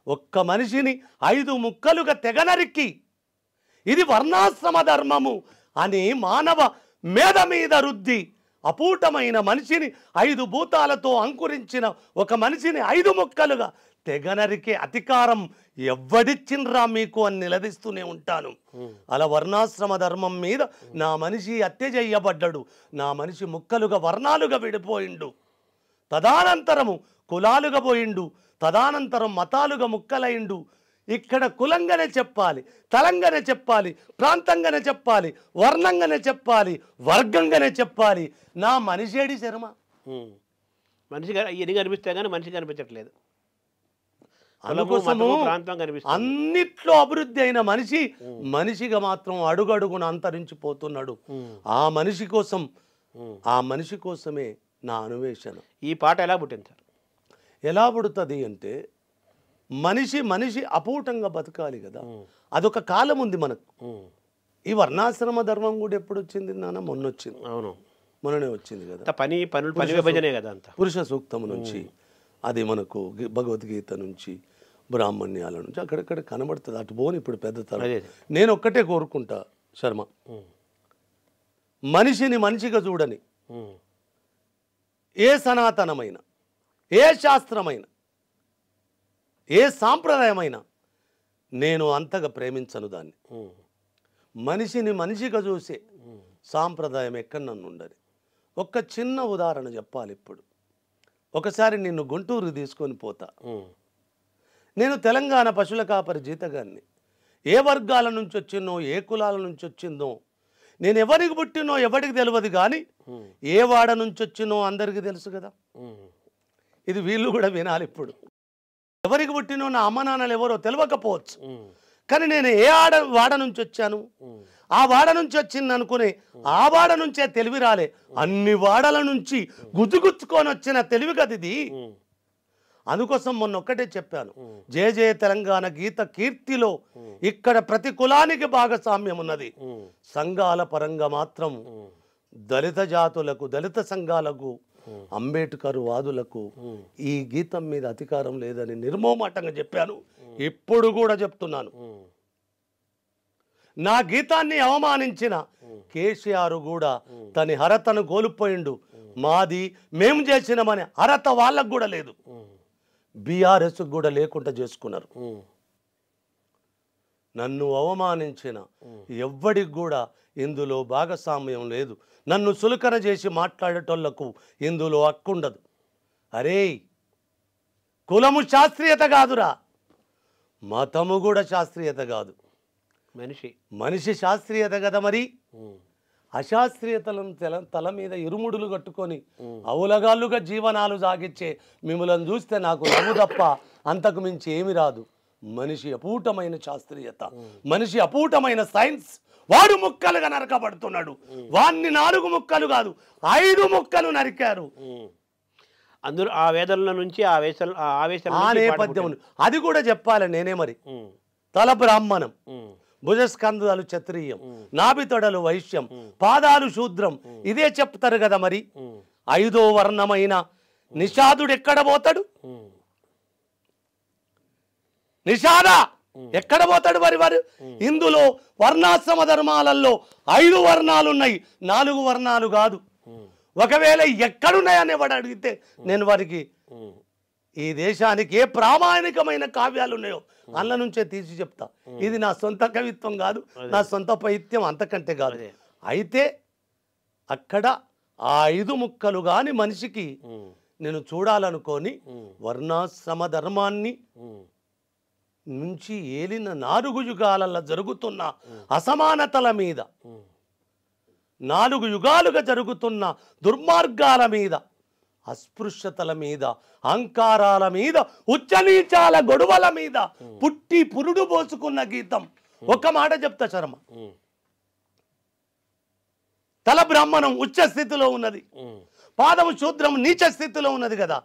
ఒక్క మనిషిని 5 ముక్కలుగా తెగనరికి ఇది వర్ణాశ్రమ ధర్మము అని మానవ మేధ మీద రుద్ది అపూటమైన మనిషిని 5 భూతాలతో అంకురించిన ఒక మనిషిని 5 ముక్కలుగా తెగనరికే అధికారం ఎవ్వడిచ్చిండ్రా మీకు అని నిలదీస్తూనే ఉంటాను. అలా వర్ణాశ్రమ ధర్మం మీద నా మనిషి హత్య చెయ్యబడ్డాడు. నా మనిషి ముక్కలుగా వర్ణాలుగా విడిపోయిండు. తదానంతరము కులాలుగా పోయిండు. తదానంతరం మతాలుగా ముక్కలైండు. ఇక్కడ కులంగానే చెప్పాలి, తలంగానే చెప్పాలి, ప్రాంతంగానే చెప్పాలి, వర్ణంగానే చెప్పాలి, వర్గంగానే చెప్పాలి. నా మనిషేడి శర్మ. మనిషి ఎన్ని కనిపిస్తే కానీ మనిషి కనిపించట్లేదు. అందుకోసము అన్నిట్లో అభివృద్ధి అయిన మనిషి మనిషిగా మాత్రం అడుగడుగున అంతరించిపోతున్నాడు. ఆ మనిషి కోసమే నా అన్వేషణ. ఈ పాట ఎలా పుట్టింది సార్? ఎలా పుడుతుంది అంటే మనిషి అపూటంగా బతకాలి కదా. అదొక కాలం ఉంది మనకు. ఈ వర్ణాశ్రమ ధర్మం కూడా ఎప్పుడు వచ్చింది నాన్న? మొన్న వచ్చింది. అవును, మొన్ననే వచ్చింది కదా. పని విభజనే కదా అంతా. పురుష సూక్తం నుంచి అది మనకు భగవద్గీత నుంచి బ్రాహ్మణ్యాల నుంచి అక్కడక్కడ కనబడుతుంది. అటు పోని ఇప్పుడు పెద్ద తరం. నేను ఒక్కటే కోరుకుంటా శర్మ, మనిషిని మనిషిగా చూడని ఏ సనాతనమైన ఏ శాస్త్రమైన ఏ సాంప్రదాయమైనా నేను అంతగా ప్రేమించను దాన్ని. మనిషిని మనిషిగా చూసే సాంప్రదాయం ఎక్కడ నన్ను ఉండదు. ఒక్క చిన్న ఉదాహరణ చెప్పాలి. ఇప్పుడు ఒకసారి నిన్ను గుంటూరు తీసుకొని పోతా. నేను తెలంగాణ పశువుల కాపరి జీతగాన్ని. ఏ వర్గాల నుంచి వచ్చినో ఏ కులాల నుంచి వచ్చిందో నేను ఎవరికి పుట్టినో ఎవరికి తెలియదు, కానీ ఏ వాడ నుంచి వచ్చినో అందరికీ తెలుసు కదా. ఇది వీళ్ళు కూడా వినాలి. ఇప్పుడు ఎవరికి పుట్టినో నా అమ్మ నాన్నలు ఎవరో తెలియకపోవచ్చు, కానీ నేను ఏ వాడ నుంచి వచ్చాను, ఆ వాడ నుంచి వచ్చింది అనుకుని ఆ వాడ నుంచే తెలివి రాలే. అన్ని వాడల నుంచి గుచ్చుకొని వచ్చిన తెలివి కదా ఇది. అందుకోసం మొన్న ఒక్కటే చెప్పాను, జయ జయ తెలంగాణ గీత కీర్తిలో ఇక్కడ ప్రతి కులానికి భాగస్వామ్యం ఉన్నది. సంఘాల పరంగా మాత్రం దళిత జాతులకు, దళిత సంఘాలకు, అంబేద్కర్ వాదులకు ఈ గీతం మీద అధికారం లేదని నిర్మోమాటంగా చెప్పాను. ఇప్పుడు కూడా చెప్తున్నాను. నా గీతాన్ని అవమానించిన కేసీఆర్ కూడా తన అర్హతను కోల్పోయిండు. మాది మేము చేసినామని అర్హత వాళ్ళకు కూడా లేదు. బీఆర్ఎస్ కూడా లేకుండా చేసుకున్నారు. నన్ను అవమానించిన ఎవ్వడికి కూడా ఇందులో భాగస్వామ్యం లేదు. నన్ను సులకన చేసి మాట్లాడేటోళ్లకు ఇందులో హక్కుండదు. అరే, కులము శాస్త్రీయత కాదురా, మతము కూడా శాస్త్రీయత కాదు. మనిషి శాస్త్రీయత కదా. మరి అశాస్త్రీయతలను తల మీద ఇరుముడులు కట్టుకొని అవులగాళ్ళుగా జీవనాలు సాగించే మిమ్మల్ని చూస్తే నాకు నవ్వు తప్ప అంతకు మించి ఏమి రాదు. మనిషి అపూటమైన శాస్త్రీయత, మనిషి అపూటమైన సైన్స్. వాడు ముక్కలుగా నరకబడుతున్నాడు. వాడిని 4 ముక్కలు కాదు 5 ముక్కలు నరికారు. అందరూ ఆ వేదనల నుంచి ఆ నేపథ్యం అది కూడా చెప్పాలి నేనే. మరి తల బ్రాహ్మణం, భుజస్కంధాలు క్షత్రియం, నాభితొడలు వైశ్యం, పాదాలు శూద్రం. ఇదే చెప్తారు కదా. మరి 5వ వర్ణమైన నిషాదుడు ఎక్కడ పోతాడు? నిషాద ఎక్కడ పోతాడు? మరి ఇందులో వర్ణాశ్రమ ధర్మాలలో 5 వర్ణాలు ఉన్నాయి, 4 వర్ణాలు కాదు. ఒకవేళ ఎక్కడున్నాయని వాడు అడిగితే నేను వారికి ఈ దేశానికి ఏ ప్రామాణికమైన కావ్యాలు ఉన్నాయో అందులో నుంచే తీసి చెప్తా. ఇది నా సొంత కవిత్వం కాదు, నా సొంత పైత్యం అంతకంటే కాదు. అయితే అక్కడ ఆ 5 ముక్కలు గాని మనిషికి నేను చూడాలనుకొని వర్ణాశ్రమ ధర్మాన్ని నుంచి ఏలిన 4 యుగాలలో జరుగుతున్న అసమానతల మీద, 4 యుగాలుగా జరుగుతున్న దుర్మార్గాల మీద, అస్పృశ్యతల మీద, అహంకారాల మీద, ఉచ్చనీచాల గొడవల మీద పుట్టి పురుడు పోసుకున్న గీతం. ఒక మాట చెప్తా శర్మ, తల బ్రాహ్మణం ఉచ్చ స్థితిలో ఉన్నది, పాదం శూద్రం నీచ స్థితిలో ఉన్నది కదా.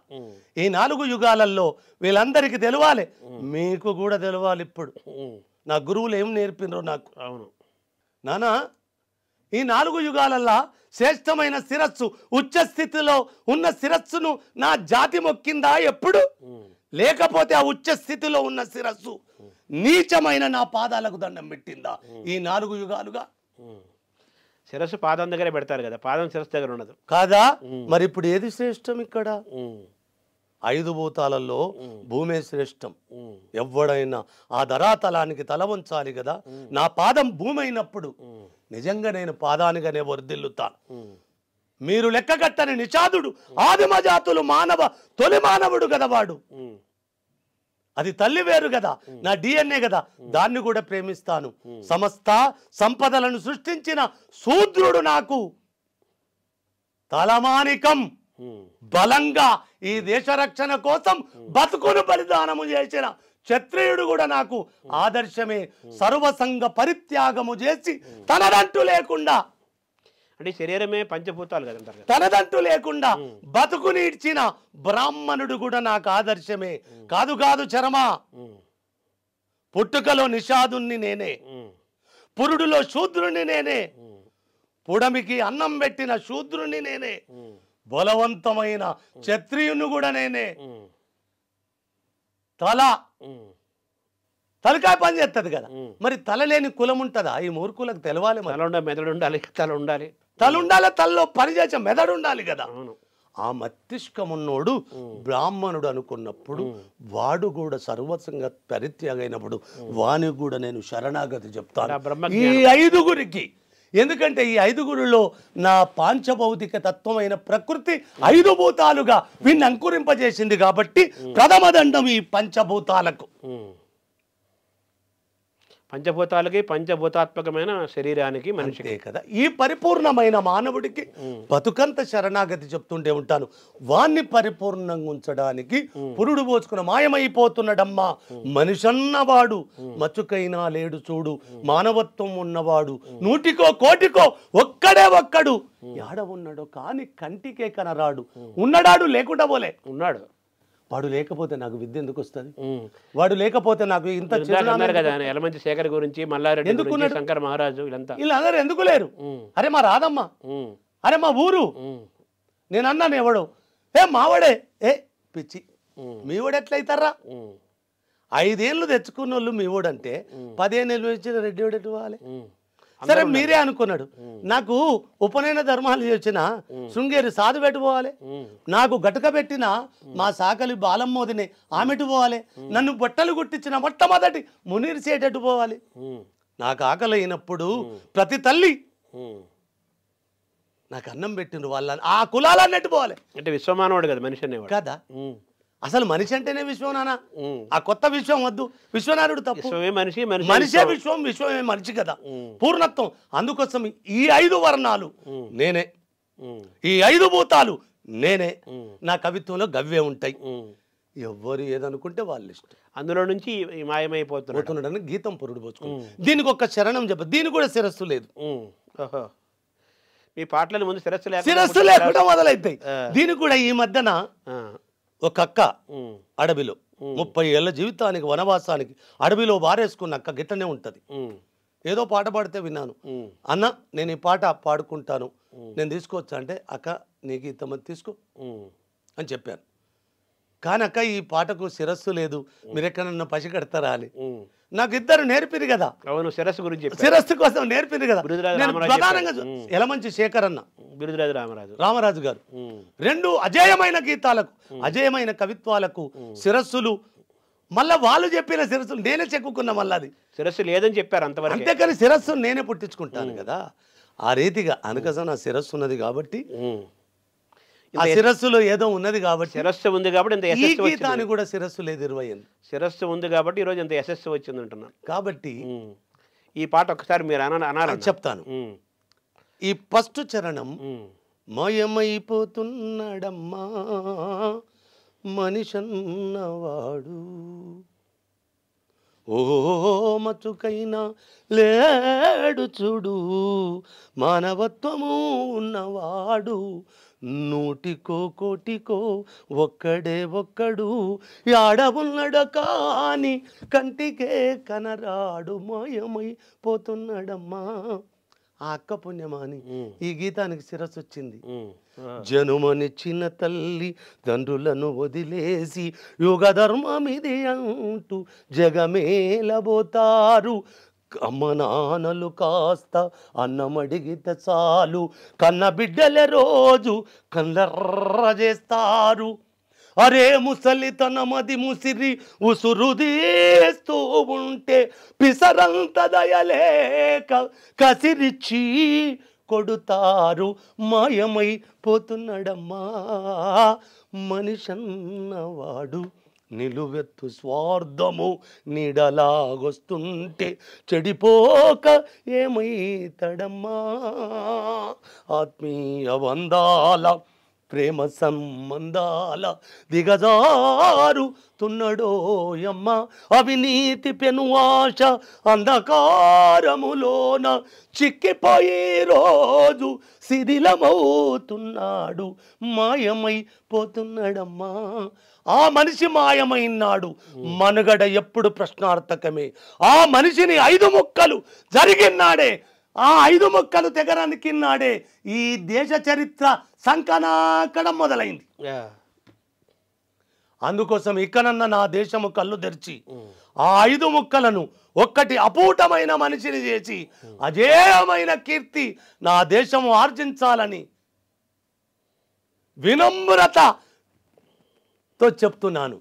ఈ 4 యుగాలలో వీళ్ళందరికీ తెలవాలి, మీకు కూడా తెలవాలి. ఇప్పుడు నా గురువులు ఏం నేర్పినరో నాకు. అవును నానా, ఈ 4 యుగాలల్లా శ్రేష్టమైన శిరస్సు, ఉచ్చ స్థితిలో ఉన్న శిరస్సును నా జాతి మొక్కిందా ఎప్పుడు? లేకపోతే ఆ ఉచ్చ స్థితిలో ఉన్న శిరస్సు నీచమైన నా పాదాలకు దండం పెట్టిందా ఈ 4 యుగాలుగా? శిరస్సు పాదం దగ్గరే పెడతారు కదా, పాదం శిరస్సు దగ్గర ఉండదు కాదా? మరి ఇప్పుడు ఏది శ్రేష్టం? ఇక్కడ 5 భూతాలలో భూమే శ్రేష్టం. ఎవడైనా ఆ ధరాతలానికి తల వంచాలి కదా. నా పాదం భూమి అయినప్పుడు నిజంగా నేను పాదానిగానే వర్ధిల్లుతాను. మీరు లెక్కగట్టని నిషాదుడు ఆదిమ జాతులు మానవ తొలి మానవుడు కదా వాడు. అది తల్లి వేరు కదా, నా డిఎన్ఏ కదా, దాన్ని కూడా ప్రేమిస్తాను. సమస్త సంపదలను సృష్టించిన శూద్రుడు నాకు తలమానికం. బలంగా ఈ దేశ రక్షణ కోసం బతుకును బలిదానము చేసిన క్షత్రియుడు కూడా నాకు ఆదర్శమే. సర్వసంగ పరిత్యాగము చేసి తనదంటూ లేకుండా, అంటే శరీరమే పంచభూతాలు కదంటారు, తనదంటూ లేకుండా బతుకు నీడ్చిన బ్రాహ్మణుడు కూడా నాకు ఆదర్శమే. కాదు కాదు చరమా, పుట్టుకలో నిషాదుని నేనే, పురుడులో శూద్రుని నేనే, పుడమికి అన్నం పెట్టిన శూద్రుని నేనే, బలవంతమైన క్షత్రియుని కూడా నేనే. తలకాయ పని చేస్తుంది కదా. మరి తల లేని కులం ఉంటుందా? ఈ మూర్ఖులకు తెలవాలి. మెదడు ఉండాలి, తల ఉండాలి, తలలో పని చేసే మెదడు ఉండాలి కదా. ఆ మస్తిష్కం ఉన్నోడు బ్రాహ్మణుడు అనుకున్నప్పుడు వాడు కూడా సర్వసంగ పరిత్యాగైనప్పుడు వానికి కూడా నేను శరణాగతి చెప్తాను ఈ 5గురికి. ఎందుకంటే ఈ 5గురిలో నా పాంచభౌతిక తత్వమైన ప్రకృతి 5 భూతాలుగా వీన్ని అంకురింపజేసింది కాబట్టి ప్రథమ దండం ఈ పంచభూతాలకు. పంచభూతాలకి పంచభూతాత్మకమైన శరీరానికి మనిషికి కదా. ఈ పరిపూర్ణమైన మానవుడికి బతుకంత శరణాగతి చెప్తుంటే ఉంటాను. వాణ్ణి పరిపూర్ణంగా ఉంచడానికి పురుడు పోసుకున్న మాయమైపోతున్నాడమ్మా. మనిషన్నవాడు మచ్చుకైనా లేడు చూడు, మానవత్వం ఉన్నవాడు 100కో కోటికో ఒక్కడు యాడ ఉన్నాడో కానీ కంటికే కనరాడు. ఉన్నడాడు లేకుండా పోలే ఉన్నాడు. వాడు లేకపోతే నాకు విద్య ఎందుకు వస్తుంది? వాడు లేకపోతే నాకు ఇంత ఎలమంచి శేఖర్ గురించి, మల్లారెడ్డి గురించి, శంకర్ మహారాజు, వీళ్ళందరూ ఎందుకు లేరు? అరే మా రాదమ్మ, అరే మా ఊరు, నేను అన్నాను ఎవడు, ఏ మావాడే, ఏ పిచ్చి మీవాడు ఎట్లయితారా? 5 ఏళ్ళు తెచ్చుకున్న వాళ్ళు మీవాడంటే 15 ఏళ్ళు ఇచ్చిన రెడ్డి ఎటు పోవాలి? సరే మీరే అనుకున్నాడు, నాకు ఉపనయన ధర్మాలు చేసిన శృంగేరి సాధు పెట్టుకోవాలి, నాకు గటక పెట్టిన మా సాకలి బాలమ్మోదిని ఆమెటు పోవాలి, నన్ను బట్టలు కుట్టించిన మొట్టమొదటి మునీర్ సేటట్టు పోవాలి. నాకు ఆకలి అయినప్పుడు ప్రతి తల్లి నాకు అన్నం పెట్టిండ్రు, వాళ్ళ ఆ కులాలన్నట్టు పోవాలి. అంటే విశ్వమానవుడు కదా మనిషి అనేవాడు కదా. అసలు మనిషి అంటేనే విశ్వం నాన్న, ఆ కొత్త విశ్వం వద్దు. విశ్వనాథుడు తప్పు, మనిషే విశ్వం, విశ్వమే మనిషి కదా, పూర్ణత్వం. అందుకోసం ఈ 5 వర్ణాలు నేనే, ఈ 5 భూతాలు నేనే. నా కవిత్వంలో గవ్వే ఉంటాయి. ఎవరు ఏదనుకుంటే వాళ్ళు ఇష్టం, అందులో నుంచి మాయమైపోతున్నాడని గీతం పురుడు పోచుకుంది. దీనికి ఒక శరణం చెప్ప, దీనికి కూడా శిరస్సు లేదు. ఈ పాటల ముందు శిరస్సు లేకుండా మొదలైతాయి. దీనికి కూడా ఈ మధ్యన ఒక అక్క అడవిలో 30 ఏళ్ల జీవితానికి వనవాసానికి అడవిలో వారేసుకున్న అక్క గిట్టనే ఉంటుంది. ఏదో పాట పాడితే విన్నాను. అన్న నేను ఈ పాట పాడుకుంటాను, నేను తీసుకోవచ్చా అంటే అక్క నీకు ఇంతమంది తీసుకో అని చెప్పాను. కానీ అక్క ఈ పాటకు శిరస్సు లేదు, మీరు ఎక్కడన్నా పసి కడతారా అని నాకు ఇద్దరు నేర్పిరు కదా. అవును, శిరస్సు గురించి శిరస్సు కోసం నేర్పిరు కదా. నేను ప్రధానంగా ఎలమంచి శేఖర్ అన్న, బిరుదురాజు రామరాజు గారు రెండు అజేయమైన గీతాలకు, అజేయమైన కవిత్వాలకు శిరస్సులు, మళ్ళా వాళ్ళు చెప్పిన శిరస్సులు నేనే చెక్కుకున్నా. మళ్ళీ అది శిరస్సు లేదని చెప్పారు అంతవరకు. అంతేకాని శిరస్సు నేనే పుట్టించుకుంటాను కదా. ఆ రీతిగా అనుకస నా శిరస్సు ఉన్నది కాబట్టి, ఆ శిరస్సులో ఏదో ఉన్నది కాబట్టి, శిరస్సు ఉంది కాబట్టి ఈ గీతానికి కూడా శిరస్సు లేదు 20. శిరస్సు ఉంది కాబట్టి ఈరోజు ఇంత యశస్సు వచ్చింది అంటున్నాను. కాబట్టి ఈ పాట ఒకసారి మీరు అనాలని చెప్తాను. ఈ ఫస్ట్ చరణం మాయమైపోతున్నాడమ్మా మనిషన్నవాడు, ఓ మచ్చుకైనా లేడు చూడు మానవత్వము ఉన్నవాడు, నూటికో కోటికో ఒక్కడు యాడ ఉన్నడ కాని కంటికే కనరాడు మాయమైపోతున్నాడమ్మా. ఆ అక్క పుణ్యమాని ఈ గీతానికి శిరస్సు వచ్చింది. జనుమనిచ్చిన తల్లి తండ్రులను వదిలేసి యుగ ధర్మమిది అంటూ జగమేలబోతారు, అమ్మ నాన్నలు కాస్త అన్నమడిగితే చాలు కన్న బిడ్డలే రోజు కళ్ళర్ర చేస్తారు. అరే ముసలితనమది ముసిరి ఉసురుదీస్తూ ఉంటే పిసరంత దయలేక కసిరిచ్చి కొడుతారు, మాయమైపోతున్నాడమ్మా మనిషన్నవాడు. నిలువెత్తు స్వార్థము నీడలాగొస్తుంటే చెడిపోక ఏమైతడమ్మా. ఆత్మీయ బంధాల ప్రేమ సంబంధాల దిగజారుతున్నడోయమ్మ, అవినీతి పెను ఆశ అంధకారములోన చిక్కిపోయి రోజు శిథిలమవుతున్నాడు, మాయమైపోతున్నాడమ్మా. ఆ మనిషి మాయమైనాడు, మనుగడ ఎప్పుడు ప్రశ్నార్థకమే. ఆ మనిషిని 5 ముక్కలు జరిగినాడే, ఆ 5 ముక్కలు తెగరానికి నాడే ఈ దేశ చరిత్ర సంకనాకడం మొదలైంది. అందుకోసం ఇక్కడన్న నా దేశము కళ్ళు తెరిచి ఆ 5 ముక్కలను ఒక్కటి అపూటమైన మనిషిని చేసి అజేయమైన కీర్తి నా దేశము ఆర్జించాలని వినమ్రతతో చెప్తున్నాను.